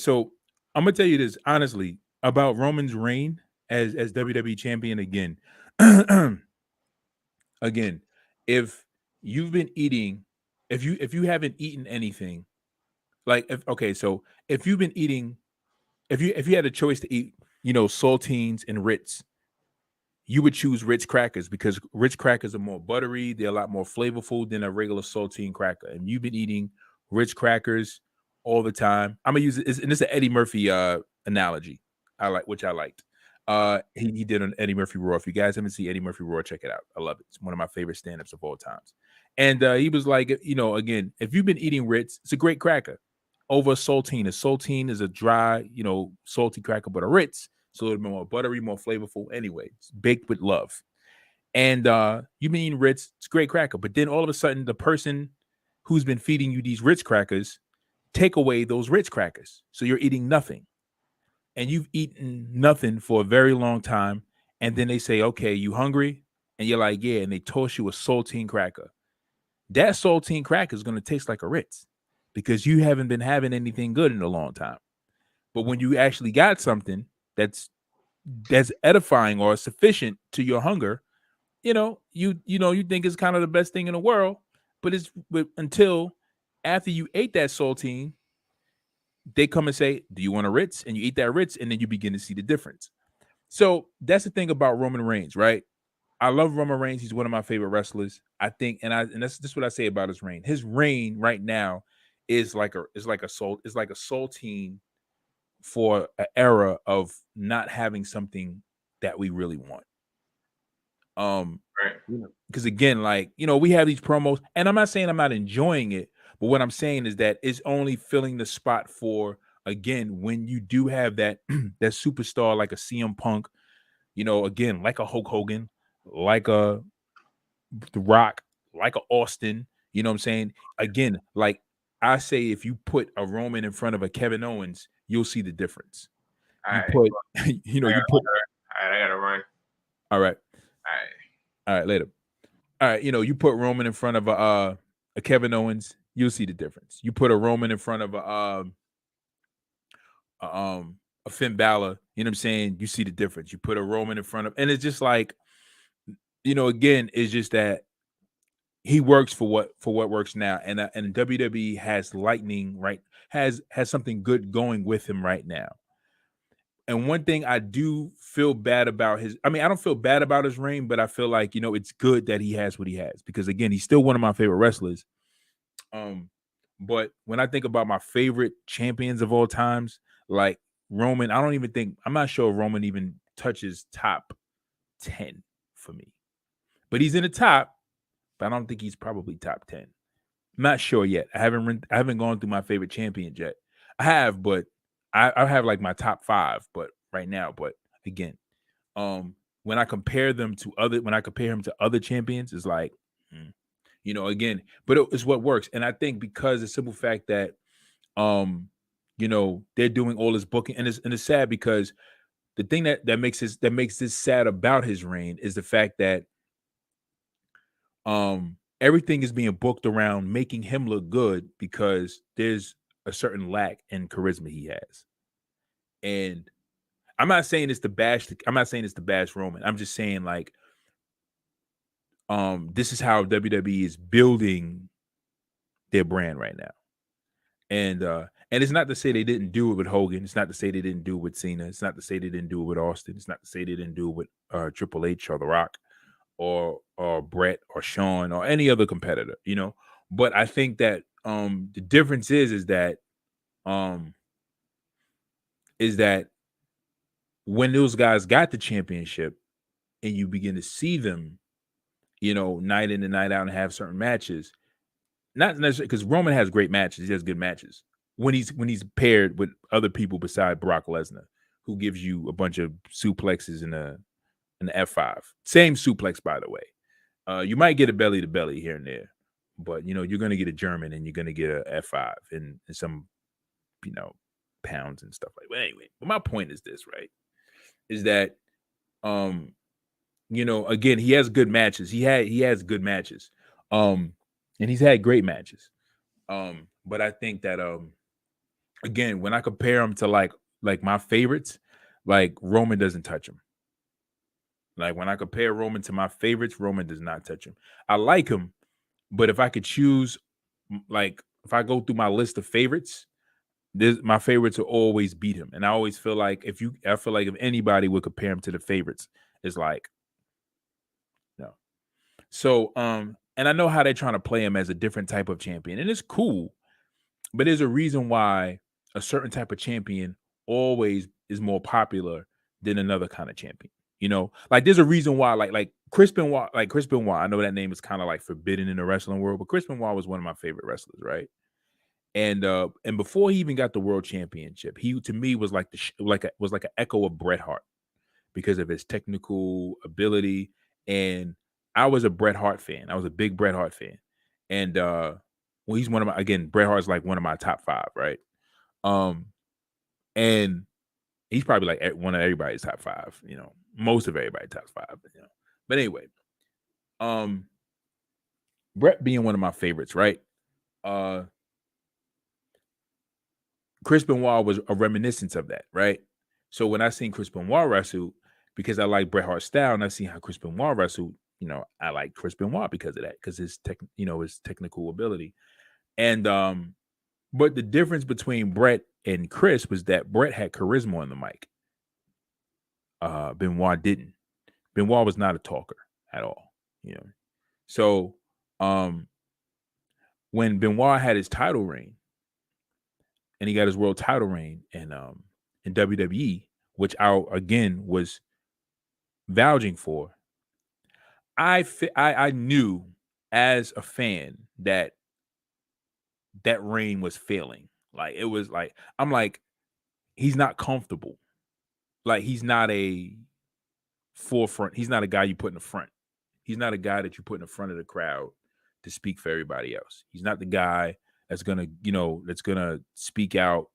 gonna tell you this honestly about Roman's reign as WWE champion again. Again, if you've been eating, if you haven't eaten anything, like if you've been eating, if you had a choice to eat, saltines and Ritz, you would choose Ritz crackers because Ritz crackers are more buttery. They're a lot more flavorful than a regular saltine cracker. And you've been eating Ritz crackers all the time. I'm gonna use it, and it's an Eddie Murphy analogy. Which I liked. He did an Eddie Murphy Raw. If you guys haven't seen Eddie Murphy Raw, check it out. I love it. It's one of my favorite stand-ups of all times. And he was like, again, if you've been eating Ritz, it's a great cracker. over a saltine. A saltine is a dry, salty cracker, but a Ritz, it's a little bit more buttery, more flavorful. Anyway, it's baked with love. And you mean Ritz, it's a great cracker. But then all of a sudden, the person who's been feeding you these Ritz crackers take away those Ritz crackers. So you're eating nothing. And you've eaten nothing for a very long time. And then they say, okay, you hungry? And you're like, yeah. And they toss you a saltine cracker. That saltine cracker is going to taste like a Ritz because you haven't been having anything good in a long time. But when you actually got something that's edifying or sufficient to your hunger, you think it's kind of the best thing in the world, but until after you ate that saltine, they come and say, do you want a Ritz? And you eat that Ritz, and then you begin to see the difference. So that's the thing about Roman Reigns, right? I love Roman Reigns. He's one of my favorite wrestlers. I think, and that's what I say about his reign. His reign right now is like a saltine for an era of not having something that we really want. Right. Because again, we have these promos, and I'm not saying I'm not enjoying it, but what I'm saying is that it's only filling the spot for, again, when you do have that that superstar like a CM Punk, again, like a Hulk Hogan, like a The Rock, like a Austin, you know what I'm saying? Again, like I say, if you put a Roman in front of a Kevin Owens, you'll see the difference. All You right. put, All right, I gotta run. All right. All All right, later. All right, you put Roman in front of a Kevin Owens, you'll see the difference. You put a Roman in front of a Finn Balor, you know what I'm saying? You see the difference. You put a Roman in front of, and it's just like, again, it's just that he works for what works now, and WWE has lightning, right? Has something good going with him right now. And one thing I do feel bad about I don't feel bad about his reign, but I feel like, it's good that he has what he has, because again, he's still one of my favorite wrestlers. But when I think about my favorite champions of all times, like Roman, I'm not sure Roman even touches top 10 for me. But he's in the top, but I don't think he's probably top 10. I'm not sure yet. I haven't gone through my favorite champions yet. I have, but I have like my top 5, but right now. But again, when I compare him to other champions, it's like, again, but it's what works. And I think because the simple fact that, they're doing all this booking, and it's sad because the thing that makes this sad about his reign is the fact that everything is being booked around making him look good, because there's a certain lack in charisma he has. And I'm not saying it's to bash Roman. I'm just saying, like, this is how WWE is building their brand right now. And it's not to say they didn't do it with Hogan. It's not to say they didn't do it with Cena. It's not to say they didn't do it with Austin. It's not to say they didn't do it with Triple H or The Rock or Brett or Shawn or any other competitor, But I think that the difference is that when those guys got the championship and you begin to see them, night in and night out and have certain matches, not necessarily because Roman has great matches. He has good matches when he's paired with other people beside Brock Lesnar, who gives you a bunch of suplexes and an F5. Same suplex, by the way. You might get a belly to belly here and there, but you're gonna get a German and you're gonna get a F5 and some pounds and stuff like that. But anyway, but my point is this, right? Is that again, he has good matches. He has good matches. And he's had great matches. But I think that again, when I compare him to like my favorites, like Roman doesn't touch him. Like when I compare Roman to my favorites, Roman does not touch him. I like him, but if I could choose, like if I go through my list of favorites, my favorites will always beat him. And I always feel like if anybody would compare him to the favorites, it's like, no. So and I know how they're trying to play him as a different type of champion, and it's cool, but there's a reason why a certain type of champion always is more popular than another kind of champion. Like there's a reason why, like Chris Benoit, I know that name is kind of like forbidden in the wrestling world, but Chris Benoit was one of my favorite wrestlers, right? And before he even got the world championship, he to me was like was like an echo of Bret Hart because of his technical ability. And I was a Bret Hart fan. I was a big Bret Hart fan. And well, he's one of my, again, Bret Hart's like one of my top 5, right? And he's probably like one of everybody's top 5, most of everybody's top 5, But anyway, Bret being one of my favorites, right? Chris Benoit was a reminiscence of that, right? So when I seen Chris Benoit wrestle, because I like Bret Hart's style, and I see how Chris Benoit wrestled, I like Chris Benoit because of that, because his his technical ability. And but the difference between Bret and Chris was that Bret had charisma on the mic. Benoit didn't. Benoit was not a talker at all, So when Benoit had his title reign, and he got his world title reign in WWE, which I again was vouching for, I knew as a fan that reign was failing. Like it was like I'm like, he's not comfortable. Like he's not a forefront. He's not a guy you put in the front. He's not a guy that you put in the front of the crowd to speak for everybody else. He's not the guy that's gonna speak out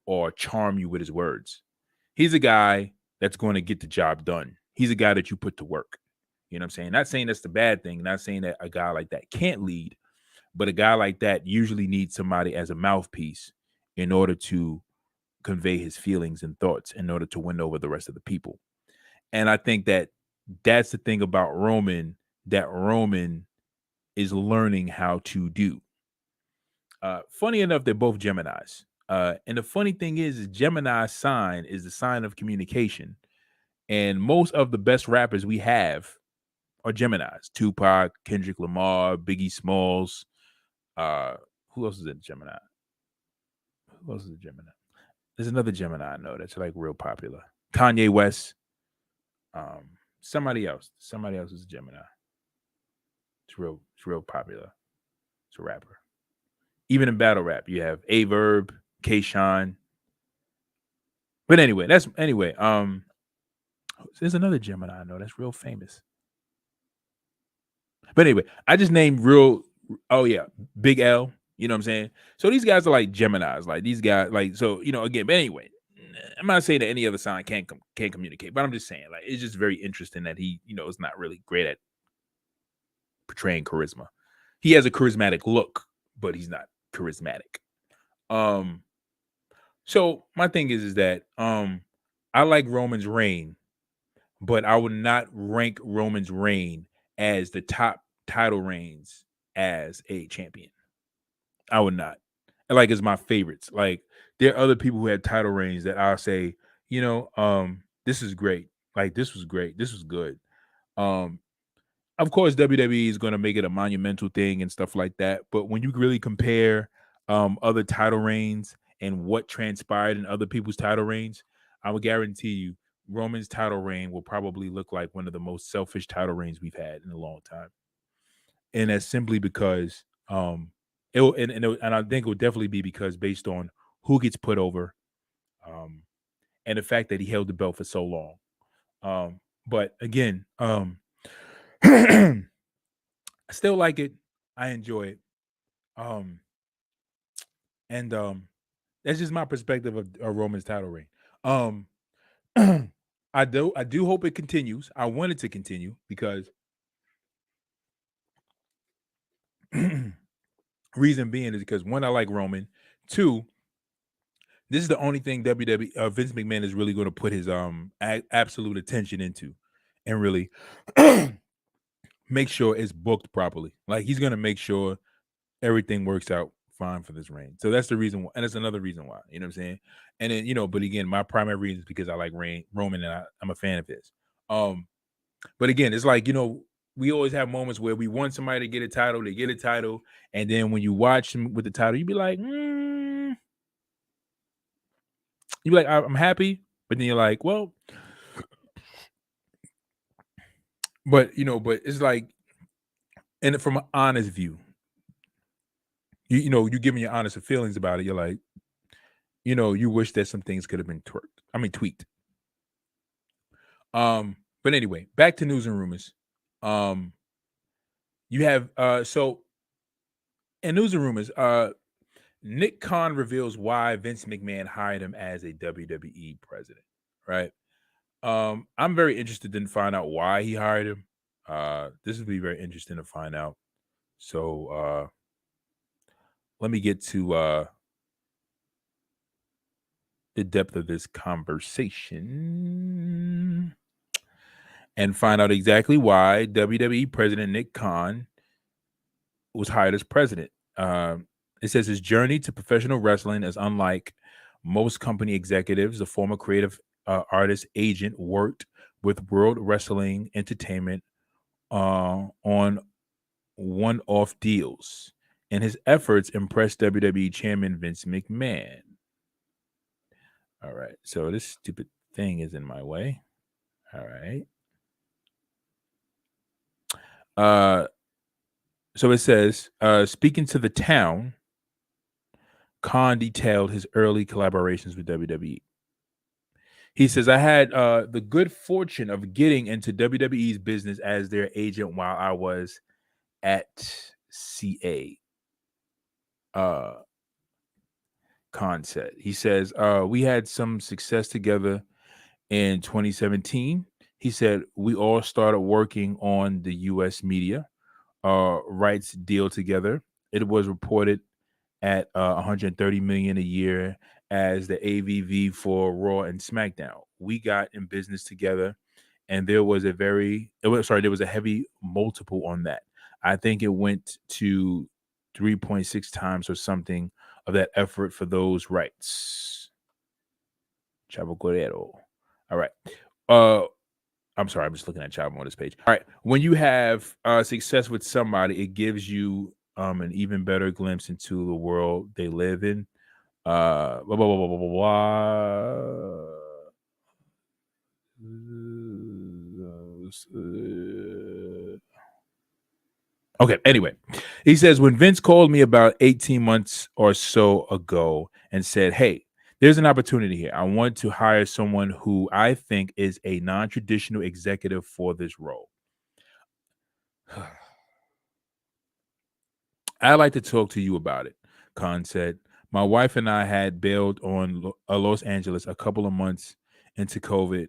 or charm you with his words. He's a guy that's going to get the job done. He's a guy that you put to work. You know what I'm saying? Not saying that's the bad thing. Not saying that a guy like that can't lead, but a guy like that usually needs somebody as a mouthpiece in order to convey his feelings and thoughts in order to win over the rest of the people. And I think that that's the thing about Roman that Roman is learning how to do. Funny enough, they're both Geminis. And the funny thing is Gemini's sign is the sign of communication. And most of the best rappers we have are Geminis. Tupac, Kendrick Lamar, Biggie Smalls. Who else is in Gemini? Who else is a Gemini? There's another Gemini I know that's like real popular. Kanye West. Somebody else. Somebody else is a Gemini. It's real popular. It's a rapper. Even in battle rap, you have Averb, K-Shine. But anyway, there's another Gemini I know that's real famous. But anyway, I just named Big L. You know what I'm saying? So these guys are like Geminis. Like these guys, like, so, again, but anyway, I'm not saying that any other sign can't communicate, but I'm just saying, like, it's just very interesting that he, is not really great at portraying charisma. He has a charismatic look, but he's not charismatic. So my thing is that I like Roman's reign, but I would not rank Roman's reign as the top title reigns as a champion. I would not. Like, it's my favorites. Like, there are other people who had title reigns that I'll say, this is great. Like, this was great. This was good. Of course, WWE is going to make it a monumental thing and stuff like that. But when you really compare other title reigns and what transpired in other people's title reigns, I will guarantee you Roman's title reign will probably look like one of the most selfish title reigns we've had in a long time. And that's simply because and I think it would definitely be because based on who gets put over and the fact that he held the belt for so long. But again, I still like it. I enjoy it. And that's just my perspective of Roman's title reign. I do hope it continues. I want it to continue because reason being is because one, I like Roman. Two, this is the only thing WWE Vince McMahon is really going to put his absolute attention into, and really make sure it's booked properly. Like, he's going to make sure everything works out fine for this reign. So that's the reason why, and that's another reason why. You know what I'm saying? And then but again, my primary reason is because I like Roman, and I'm a fan of his. But again, it's like, we always have moments where we want somebody to get a title, they get a title, and then when you watch them with the title, you be like, I'm happy, but then you're like, well, but it's like, and from an honest view, you giving your honest feelings about it. You're like, you wish that some things could have been tweaked. But anyway, back to news and rumors. Um, you have so in news and rumors, Nick Khan reveals why Vince McMahon hired him as a WWE president. Right. I'm very interested in find out why he hired him. This would be very interesting to find out. So let me get to the depth of this conversation and find out exactly why WWE President Nick Khan was hired as president. It says his journey to professional wrestling is unlike most company executives. The former creative artist agent worked with World Wrestling Entertainment on one-off deals, and his efforts impressed WWE Chairman Vince McMahon. All right, so this stupid thing is in my way. All right. So it says, speaking to the town, Khan detailed his early collaborations with WWE. He says, I had the good fortune of getting into WWE's business as their agent while I was at CA. Khan said. He says, we had some success together in 2017. He said, we all started working on the U.S. media rights deal together. It was reported at 130 million a year as the AVV for Raw and Smackdown. We got in business together, and there was a heavy multiple on that. I think it went to 3.6 times or something of that effort for those rights. Chavo Guerrero. All right. I'm sorry, I'm just looking at Chavo on this page. All right. When you have success with somebody, it gives you an even better glimpse into the world they live in. Blah, blah, blah, blah, blah, blah, blah. Okay, anyway, he says, when Vince called me about 18 months or so ago and said, hey, there's an opportunity here. I want to hire someone who I think is a non-traditional executive for this role. I'd like to talk to you about it, Khan said. My wife and I had bailed on Los Angeles a couple of months into COVID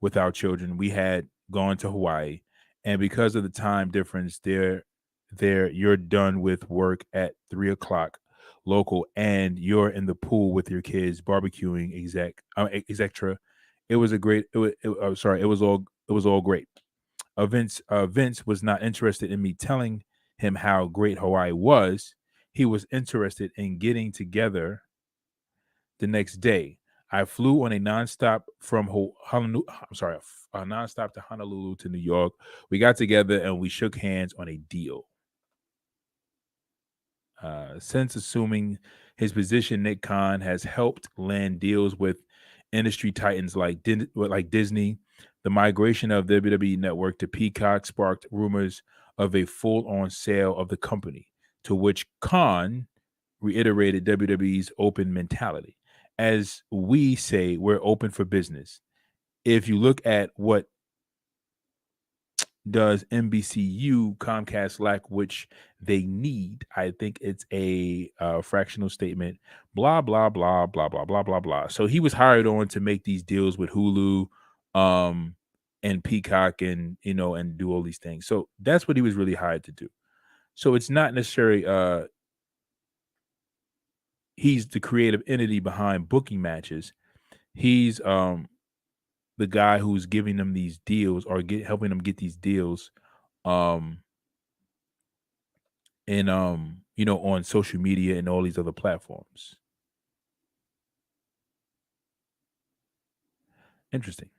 with our children. We had gone to Hawaii, and because of the time difference, you're done with work at 3 o'clock local, and you're in the pool with your kids barbecuing, etc. It was a great. It was all great. Vince was not interested in me telling him how great Hawaii was. He was interested in getting together the next day. I flew on a nonstop from Honolulu. I'm sorry, a nonstop to Honolulu to New York. We got together and we shook hands on a deal. Since assuming his position, Nick Khan has helped land deals with industry titans like Disney. The migration of WWE Network to Peacock sparked rumors of a full-on sale of the company, to which Khan reiterated WWE's open mentality. As we say, we're open for business. If you look at what does NBCU Comcast lack, which they need, I think it's a fractional statement. Blah blah blah blah blah blah blah blah. So he was hired on to make these deals with Hulu, and Peacock, and and do all these things. So that's what he was really hired to do. So it's not necessarily he's the creative entity behind booking matches. He's the guy who's giving them these deals or helping them get these deals. Um, and on social media and all these other platforms. Interesting.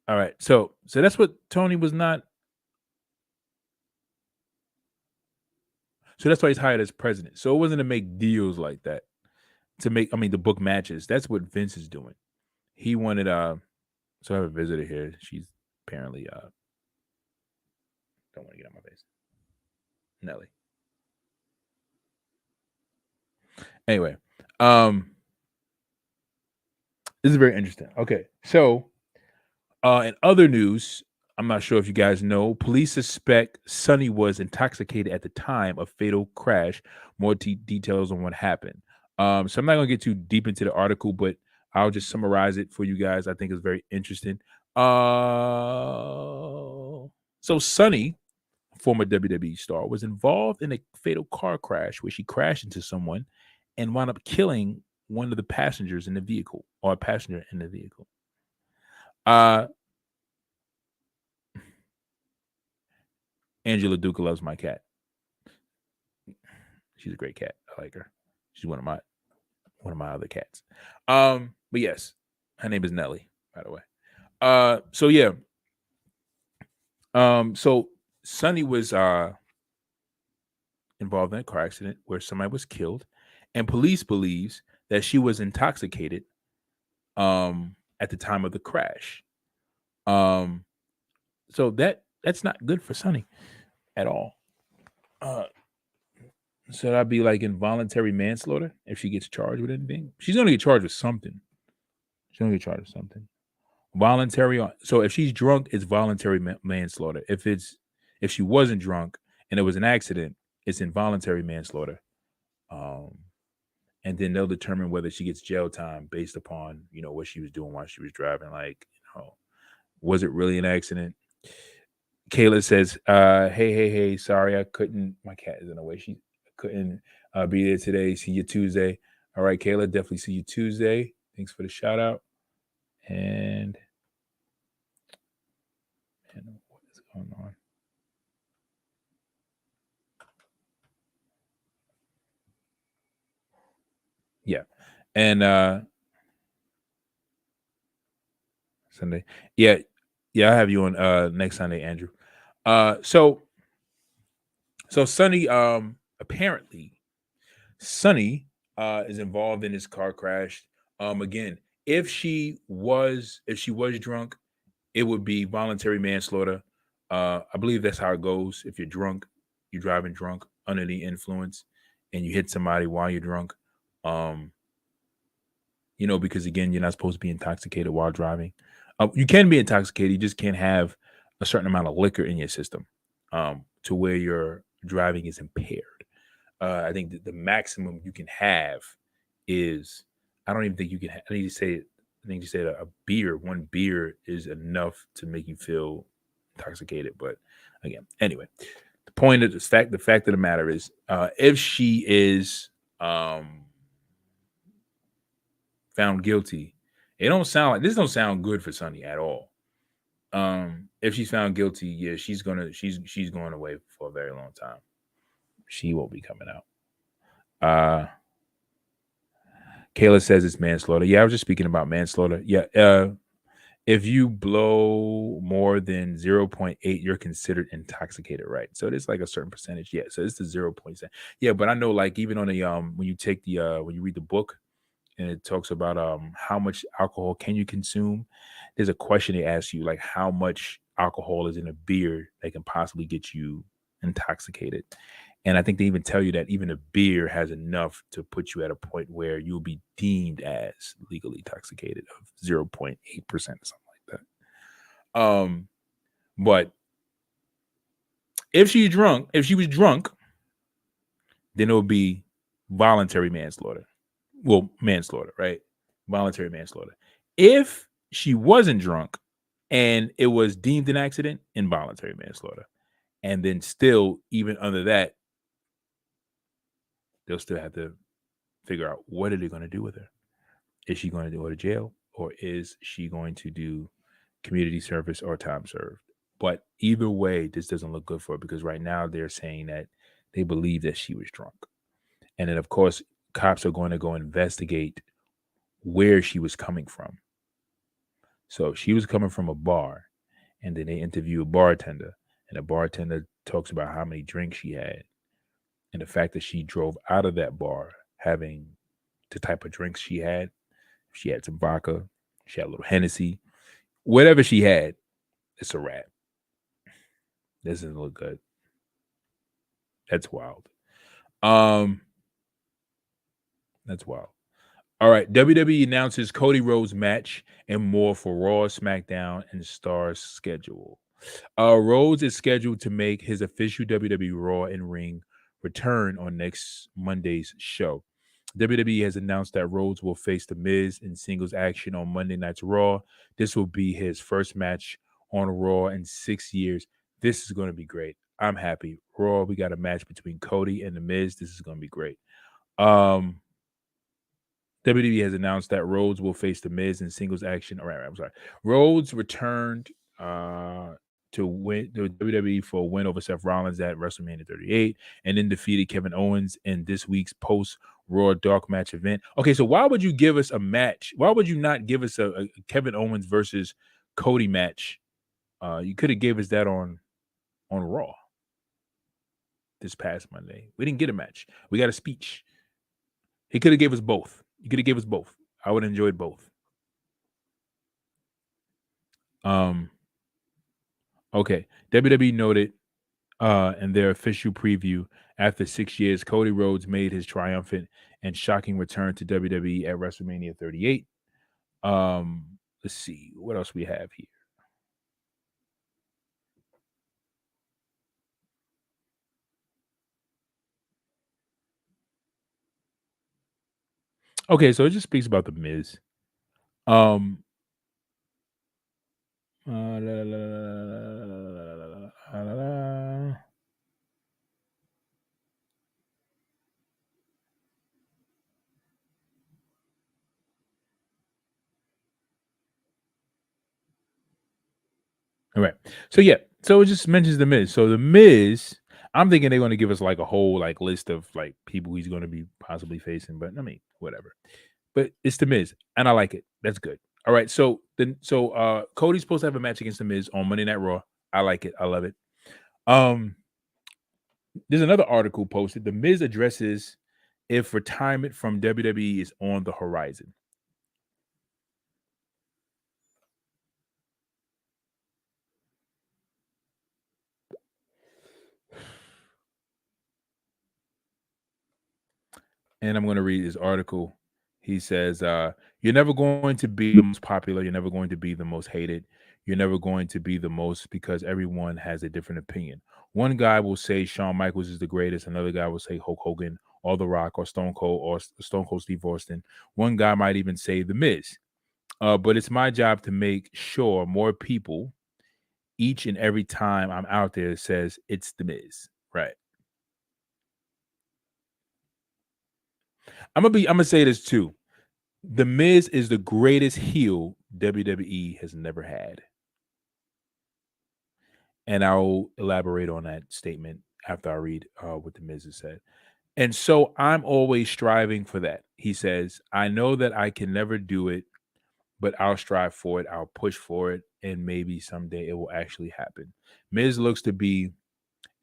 All right. So that's what Tony was not. So that's why he's hired as president. So it wasn't to make deals like that. To book matches. That's what Vince is doing. He wanted So I have a visitor here. She's apparently don't want to get on my face. Nelly. Anyway, this is very interesting. Okay, so in other news, I'm not sure if you guys know, police suspect Sonny was intoxicated at the time of fatal crash. More details on what happened. So I'm not gonna get too deep into the article, but I'll just summarize it for you guys. I think it's very interesting. So Sonny, former WWE star, was involved in a fatal car crash where she crashed into someone and wound up killing one of the passengers in the vehicle or a passenger in the vehicle. Angela Duca loves my cat. She's a great cat. I like her. She's one of my other cats. But yes, her name is Nelly, by the way. So yeah. So Sonny was involved in a car accident where somebody was killed, and police believes that she was intoxicated at the time of the crash. So that's not good for Sonny at all. So that'd be like involuntary manslaughter if she gets charged with anything. She's gonna get charged with something. She's gonna get charged with something. Voluntary. So if she's drunk, it's voluntary manslaughter. If she wasn't drunk and it was an accident, it's involuntary manslaughter. And then they'll determine whether she gets jail time based upon what she was doing while she was driving. Like, was it really an accident? Kayla says, hey, sorry, I couldn't. My cat is in the way. She couldn't be there today. See you Tuesday. All right, Kayla, definitely see you Tuesday. Thanks for the shout out. And what is going on? Yeah. And Sunday. Yeah. Yeah, I have you on next Sunday, Andrew. So Sonny, apparently Sonny is involved in this car crash. Again, if she was drunk, it would be voluntary manslaughter. I believe that's how it goes. If you're drunk, you're driving drunk under the influence, and you hit somebody while you're drunk. Because again, you're not supposed to be intoxicated while driving. You can be intoxicated, you just can't have a certain amount of liquor in your system to where your driving is impaired. I think that the maximum you can have is, I don't even think you can. I think you said a beer. One beer is enough to make you feel intoxicated. But again, anyway, the fact of the matter is, if she is found guilty, this don't sound good for Sonny at all. If she's found guilty, yeah, she's going away for a very long time. She won't be coming out. Kayla says it's manslaughter. Yeah, I was just speaking about manslaughter. Yeah. If you blow more than 0.8, you're considered intoxicated, right? So there's like a certain percentage. Yeah. So it's the 0.7. Yeah, but I know, like, even on the when you take the when you read the book and it talks about how much alcohol can you consume, there's a question they ask you, like, how much alcohol is in a beer that can possibly get you intoxicated. And I think they even tell you that even a beer has enough to put you at a point where you'll be deemed as legally intoxicated of 0.8% or something like that. But if she was drunk, then it would be voluntary manslaughter. Well, manslaughter, right? Voluntary manslaughter. If she wasn't drunk and it was deemed an accident, involuntary manslaughter. And then still, even under that, they'll still have to figure out what are they going to do with her. Is she going to go to jail, or is she going to do community service or time served? But either way, this doesn't look good for her, because right now they're saying that they believe that she was drunk. And then, of course, cops are going to go investigate where she was coming from. So if she was coming from a bar, and then they interview a bartender, and the bartender talks about how many drinks she had, and the fact that she drove out of that bar having the type of drinks she had. She had some vodka, she had a little Hennessy. whatever she had, it's a wrap. This doesn't look good. That's wild. That's wild. All right, WWE announces Cody Rhodes match and more for Raw, SmackDown, and Star's schedule. Rhodes is scheduled to make his official WWE Raw in Ring return on next Monday's show. WWE has announced that Rhodes will face The Miz in singles action on Monday Night's Raw. This will be his first match on Raw in 6 years. This is going to be great. I'm happy. Raw, we got a match between Cody and The Miz. This is going to be great. WWE has announced that Rhodes will face The Miz in singles action. All right, I'm sorry. Rhodes returned to win the WWE for a win over Seth Rollins at WrestleMania 38, and then defeated Kevin Owens in this week's post Raw Dark Match event. Okay, so why would you give us a match? Why would you not give us a Kevin Owens versus Cody match? You could have gave us that on Raw this past Monday. We didn't get a match. We got a speech. He could have gave us both. You could have gave us both. I would have enjoyed both. Okay. WWE noted in their official preview, after 6 years, Cody Rhodes made his triumphant and shocking return to WWE at WrestleMania 38. Let's see what else we have here. Okay, so it just speaks about the Miz. All right. So yeah, so it just mentions the Miz. So the Miz, I'm thinking they're going to give us like a whole like list of like people he's going to be possibly facing, but I mean, whatever. But it's the Miz, and I like it. That's good. All right. So Cody's supposed to have a match against the Miz on Monday Night Raw. I like it. I love it. There's another article posted. The Miz addresses if retirement from WWE is on the horizon. And I'm going to read his article. He says, you're never going to be the most popular. You're never going to be the most hated. You're never going to be the most, because everyone has a different opinion. One guy will say Shawn Michaels is the greatest. Another guy will say Hulk Hogan or The Rock or Stone Cold Steve Austin. One guy might even say The Miz. But it's my job to make sure more people each and every time I'm out there says it's The Miz. Right. I'm gonna say this too. The Miz is the greatest heel WWE has never had. And I'll elaborate on that statement after I read what The Miz has said. And so I'm always striving for that. He says, I know that I can never do it, but I'll strive for it. I'll push for it. And maybe someday it will actually happen. Miz looks to be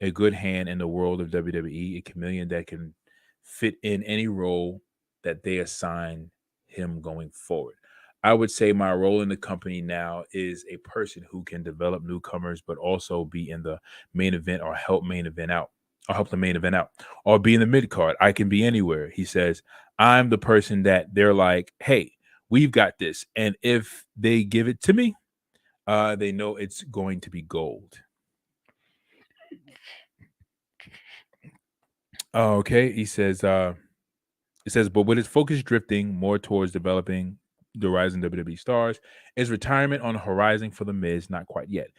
a good hand in the world of WWE, a chameleon that can fit in any role that they assign him going forward. I would say my role in the company now is a person who can develop newcomers, but also be in the main event or help the main event out, or be in the mid card. I can be anywhere. He says, I'm the person that they're like, hey, we've got this. And if they give it to me, they know it's going to be gold. Okay, he says, it says, but with his focus drifting more towards developing the rising WWE stars, is retirement on the horizon for The Miz? Not quite yet.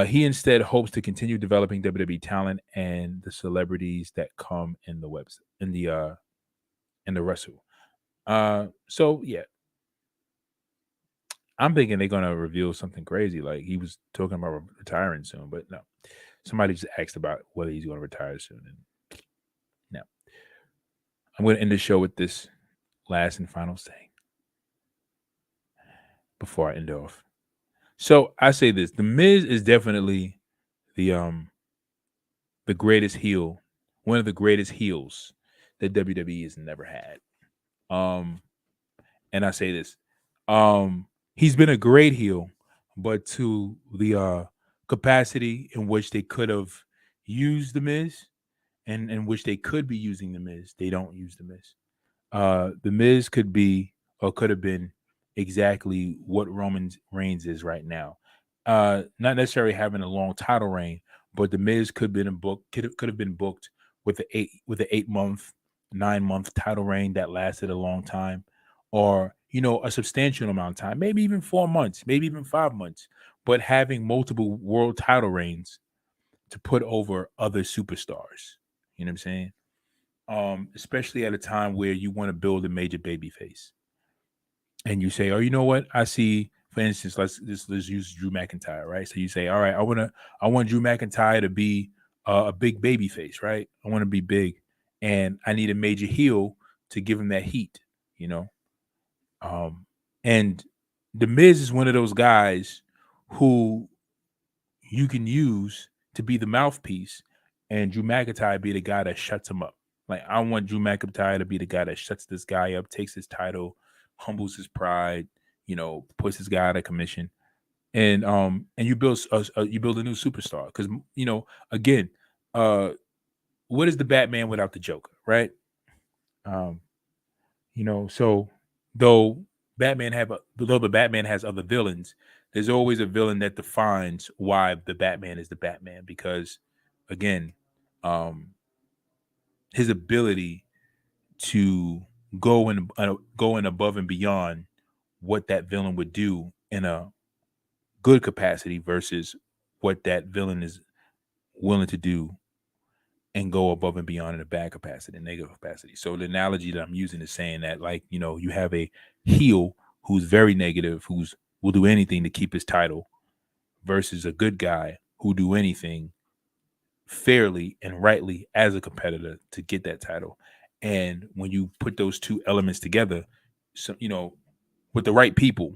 He instead hopes to continue developing WWE talent and the celebrities that come in the wrestle. So yeah, I'm thinking they're gonna reveal something crazy. Like he was talking about retiring soon, but no. Somebody just asked about whether he's going to retire soon, and no. I'm going to end the show with this last and final saying before I end off. So I say this: The Miz is definitely the greatest heel, one of the greatest heels that WWE has never had. And I say this: he's been a great heel, but to the capacity in which they could have used the Miz and in which they could be using the Miz, they don't use the Miz. The Miz could be or could have been exactly what Roman Reigns is right now. Not necessarily having a long title reign, but the Miz could have been could have been booked with the 8 month, 9 month title reign that lasted a long time, or a substantial amount of time, maybe even 4 months, maybe even 5 months, but having multiple world title reigns to put over other superstars. You know what I'm saying? Especially at a time where you want to build a major baby face. And you say, oh, you know what? I see, for instance, let's use Drew McIntyre, right? So you say, all right, I want Drew McIntyre to be a big baby face, right? I want to be big, and I need a major heel to give him that heat, you know. And the Miz is one of those guys who you can use to be the mouthpiece, and Drew McIntyre be the guy that shuts him up. Like, I want Drew McIntyre to be the guy that shuts this guy up, takes his title, humbles his pride, puts this guy out of commission, and you build a new superstar. Because again, what is the Batman without the Joker, right? Um, so though though the Batman has other villains, there's always a villain that defines why the Batman is the Batman. Because again, um, his ability to go in above and beyond what that villain would do in a good capacity versus what that villain is willing to do and go above and beyond in a bad capacity, negative capacity. So the analogy that I'm using is saying that, like, you have a heel who's very negative, who's will do anything to keep his title, versus a good guy who do anything fairly and rightly as a competitor to get that title. And when you put those two elements together, so with the right people,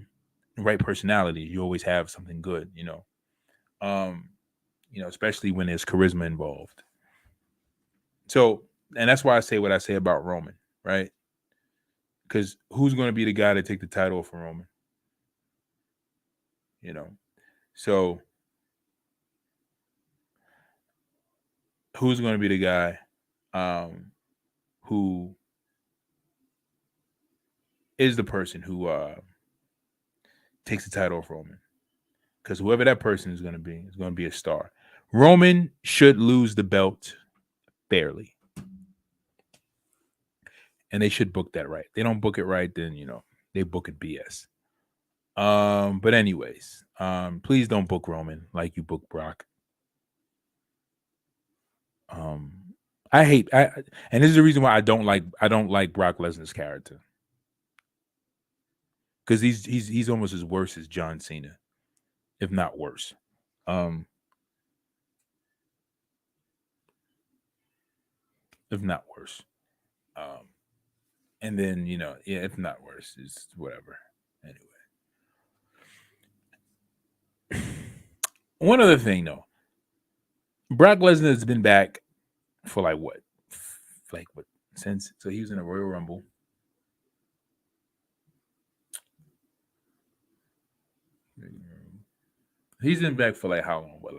the right personality, you always have something good. Um, especially when there's charisma involved. So, and that's why I say what I say about Roman, right? Because who's going to be the guy to take the title from Roman? So who's going to be the guy who is the person who takes the title from Roman? Because whoever that person is going to be a star. Roman should lose the belt fairly, and they should book that right. They don't book it right, then they book it BS. But anyways, please don't book Roman like you book Brock. I hate and this is the reason why I don't like Brock Lesnar's character. Because he's almost as worse as John Cena, if not worse. If not worse. And then, if not worse, it's whatever. Anyway. One other thing though. Brock Lesnar has been back for like what? Since so he was in a Royal Rumble. He's been back for like how long? What,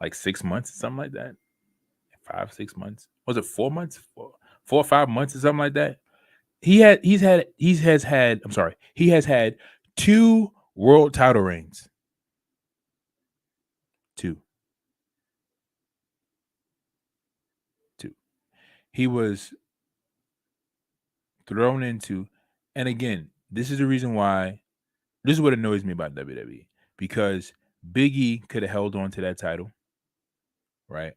like 6 months or something like that? 5-6 months? Was it 4 months? 4 or 5 months or something like that? He has had 2 world title reigns. 2. He was thrown into, and again, this is the reason why. This is what annoys me about WWE, because Big E could have held on to that title, right?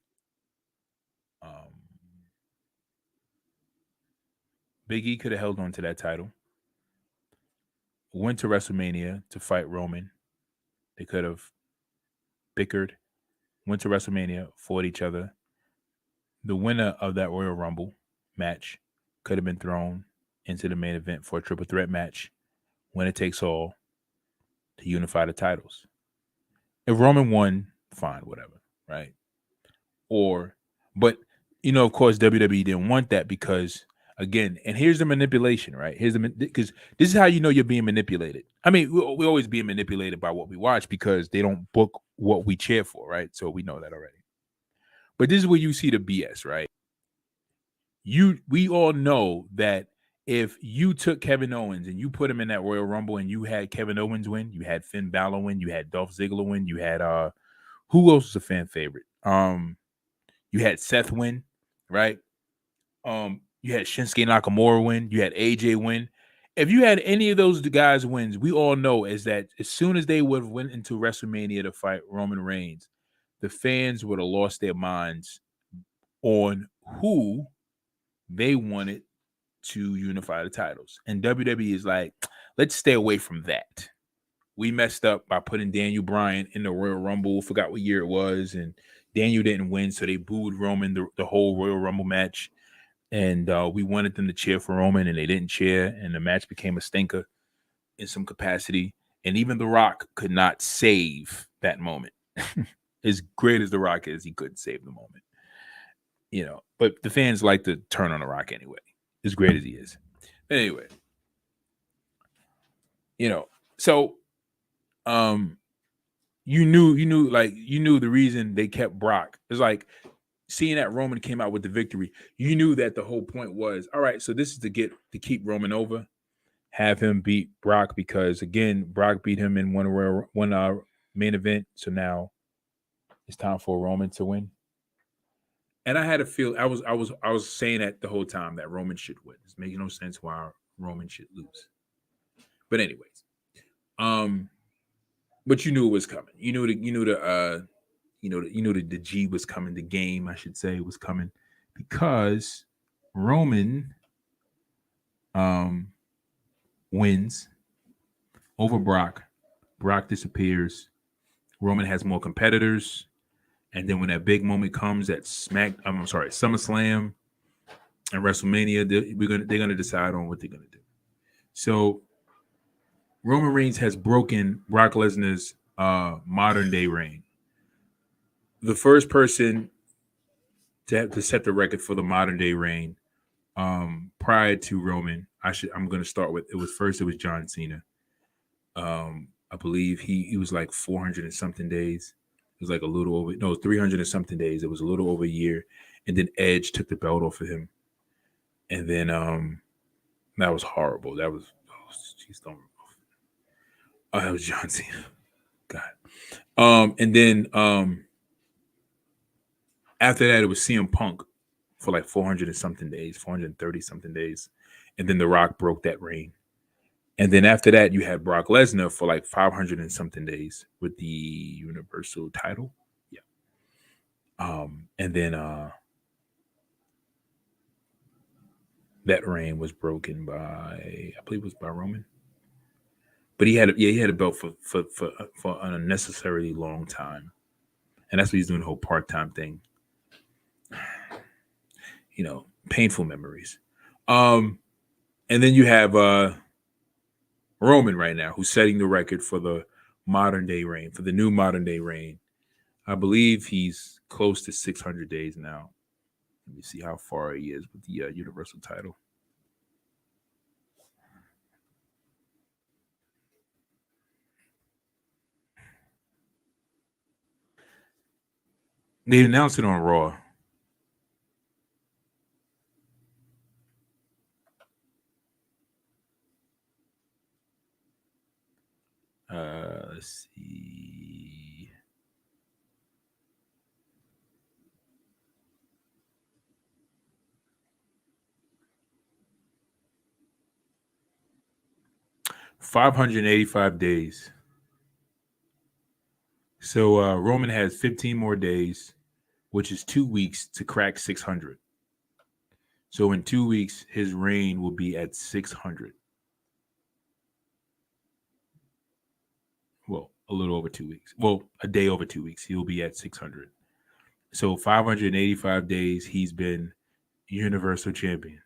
Big E could have held on to that title, went to WrestleMania to fight Roman. They could have bickered, went to WrestleMania, fought each other. The winner of that Royal Rumble match could have been thrown into the main event for a triple threat match, winner takes all, to unify the titles. If Roman won, fine, whatever, right? But of course, WWE didn't want that because Again, and here's the manipulation, right? Here's the because this is how you know you're being manipulated. I mean, we always being manipulated by what we watch because they don't book what we cheer for, right? So we know that already. But this is where you see the BS, right? We all know that if you took Kevin Owens and you put him in that Royal Rumble and you had Kevin Owens win, you had Finn Balor win, you had Dolph Ziggler win, you had who else was a fan favorite? You had Seth win, right? You had Shinsuke Nakamura win, you had AJ win. If you had any of those guys wins, we all know is that as soon as they would have went into WrestleMania to fight Roman Reigns, the fans would have lost their minds on who they wanted to unify the titles. And WWE is like, let's stay away from that. We messed up by putting Daniel Bryan in the Royal Rumble. Forgot what year it was. And Daniel didn't win, so they booed Roman the whole Royal Rumble match. And we wanted them to cheer for Roman, and they didn't cheer. And the match became a stinker in some capacity. And even The Rock could not save that moment. As great as The Rock is, he couldn't save the moment. But the fans like to turn on The Rock anyway, as great as he is. Anyway, so you knew the reason they kept Brock. It's like seeing that Roman came out with the victory. You knew that the whole point was, all right, so this is to keep Roman over, have him beat Brock, because again, Brock beat him in one main event. So now it's time for Roman to win. And I had a feel I was saying that the whole time that Roman should win. It's making no sense why Roman should lose. But anyways, but you knew it was coming. You knew the G was coming. The game, I should say, was coming because Roman wins over Brock. Brock disappears. Roman has more competitors. And then when that big moment comes at SummerSlam and WrestleMania, they're gonna decide on what they're gonna do. So Roman Reigns has broken Brock Lesnar's modern day reign. The first person to set the record for the modern day reign prior to Roman, I'm gonna start with it was John Cena. I believe he was like 400 and something days. It was like 300 and something days. It was a little over a year. And then Edge took the belt off of him. And then that was horrible. That was that was John Cena. God. And then after that, it was CM Punk for like 400 and something days, 430 something days. And then The Rock broke that reign. And then after that, you had Brock Lesnar for like 500 and something days with the Universal title. Yeah. And then that reign was broken by, I believe it was by Roman. But he had a belt for an unnecessarily long time. And that's what he's doing, the whole part-time thing. Painful memories. And then you have Roman right now, who's setting the record for the modern day reign, for the new modern day reign. I believe he's close to 600 days now. Let me see how far he is with the Universal title. They announced it on Raw. Let's see. $585 days. So Roman has 15 more days, which is 2 weeks to crack 600. So in 2 weeks, his reign will be at 600. Well, a little over 2 weeks. Well, a day over 2 weeks, he'll be at 600. So 585 days, he's been Universal Champion.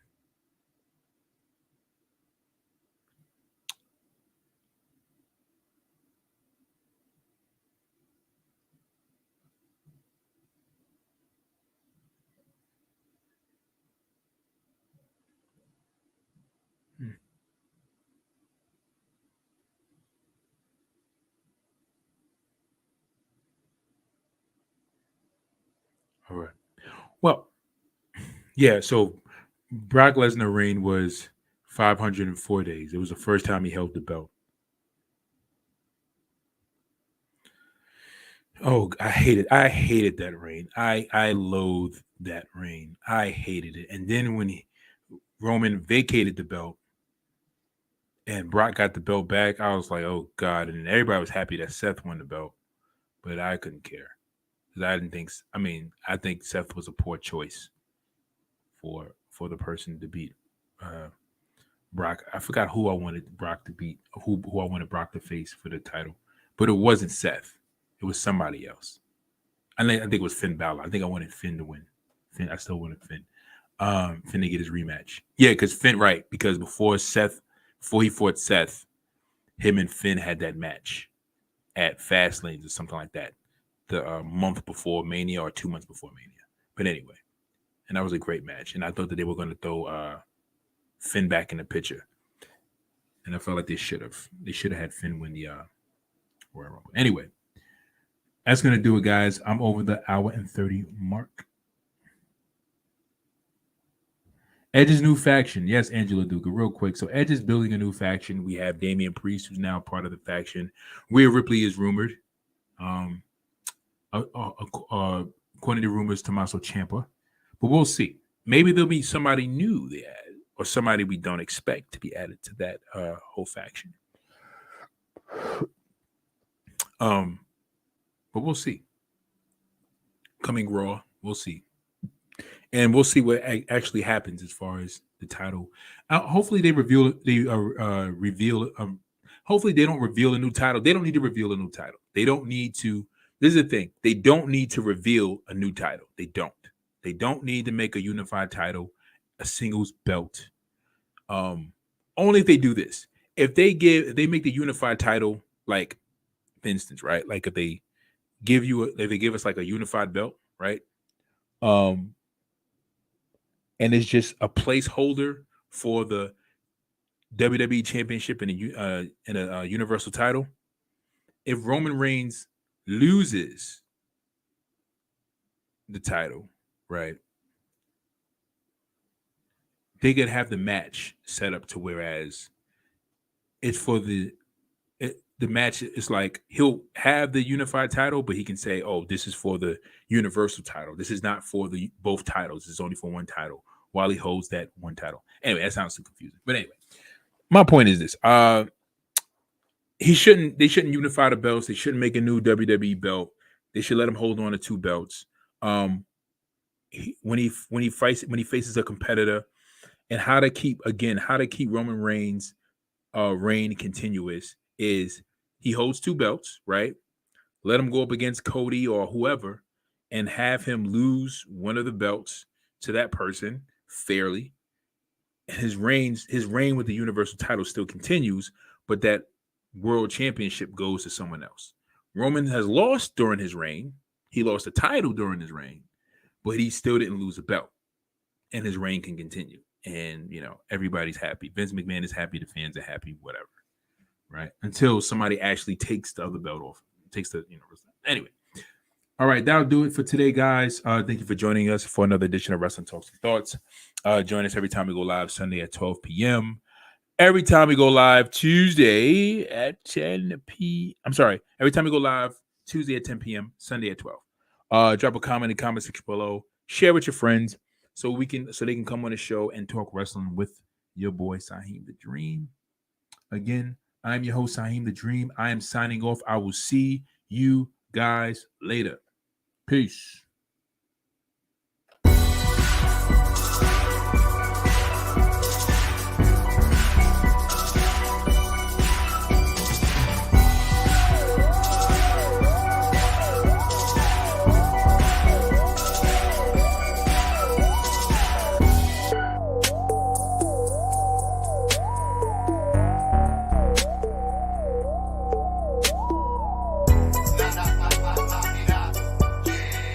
All right. Well, yeah. So Brock Lesnar reign was 504 days. It was the first time he held the belt. Oh, I hated. I hated that reign. I loathe that reign. I hated it. And then when Roman vacated the belt and Brock got the belt back, I was like, oh God. And everybody was happy that Seth won the belt, but I couldn't care because I didn't think. I mean, I think Seth was a poor choice for the person to beat uh, Brock. I forgot who I wanted Brock to beat, who I wanted Brock to face for the title, but it wasn't Seth. It was somebody else. I think it was Finn Balor. I think I wanted Finn to win. I still wanted Finn. Finn to get his rematch. Yeah, because Finn, right? Because before he fought Seth, him and Finn had that match at Fastlane or something like that, the month before Mania or 2 months before Mania. But anyway, and that was a great match. And I thought that they were going to throw Finn back in the picture, and I felt like they should have. They should have had Finn win the Royal Rumble. Anyway, that's going to do it, guys. I'm over the hour and 30 mark. Edge's new faction. Yes, Angela Duca. Real quick. So Edge is building a new faction. We have Damian Priest, who's now part of the faction. Rhea Ripley is rumored. According to rumors, Tommaso Ciampa. But we'll see. Maybe there'll be somebody new they add, or somebody we don't expect to be added to that whole faction. But we'll see. Coming Raw, we'll see. And we'll see what actually happens as far as the title. Hopefully they reveal. Hopefully they don't reveal a new title. They don't need to reveal a new title. They don't need to. This is the thing. They don't need to reveal a new title. They don't. They don't need to make a unified title, a singles belt. Only if they do this. If they make the unified title, like, for instance, right? Like if they give us like a unified belt, right? And it's just a placeholder for the WWE Championship and a Universal title. If Roman Reigns loses the title, right, they could have the match set up to whereas it's for the match is like he'll have the unified title, but he can say, "Oh, this is for the Universal title. This is not for the both titles. It's only for one title." While he holds that one title. Anyway, that sounds too confusing. But anyway, my point is this: they shouldn't unify the belts. They shouldn't make a new WWE belt. They should let him hold on to two belts. When he faces a competitor, and how to keep Roman Reigns' reign continuous is he holds two belts, right? Let him go up against Cody or whoever, and have him lose one of the belts to that person fairly. His reign with the Universal title still continues, but that World Championship goes to someone else. Roman has lost during his reign. He lost the title during his reign, but he still didn't lose a belt, and his reign can continue. And everybody's happy. Vince McMahon is happy. The fans are happy. Whatever, right? Until somebody actually takes the other belt off, takes the Anyway. All right, that'll do it for today, guys. Thank you for joining us for another edition of Wrestling Talks and Thoughts. Join us every time we go live Sunday at 12 p.m. Every time we go live Tuesday at 10 p.m. I'm sorry. Every time we go live Tuesday at 10 p.m., Sunday at 12. Drop a comment in the comment section below. Share with your friends so they can come on the show and talk wrestling with your boy Saheem the Dream. Again, I'm your host Saheem the Dream. I am signing off. I will see you guys later. Peace.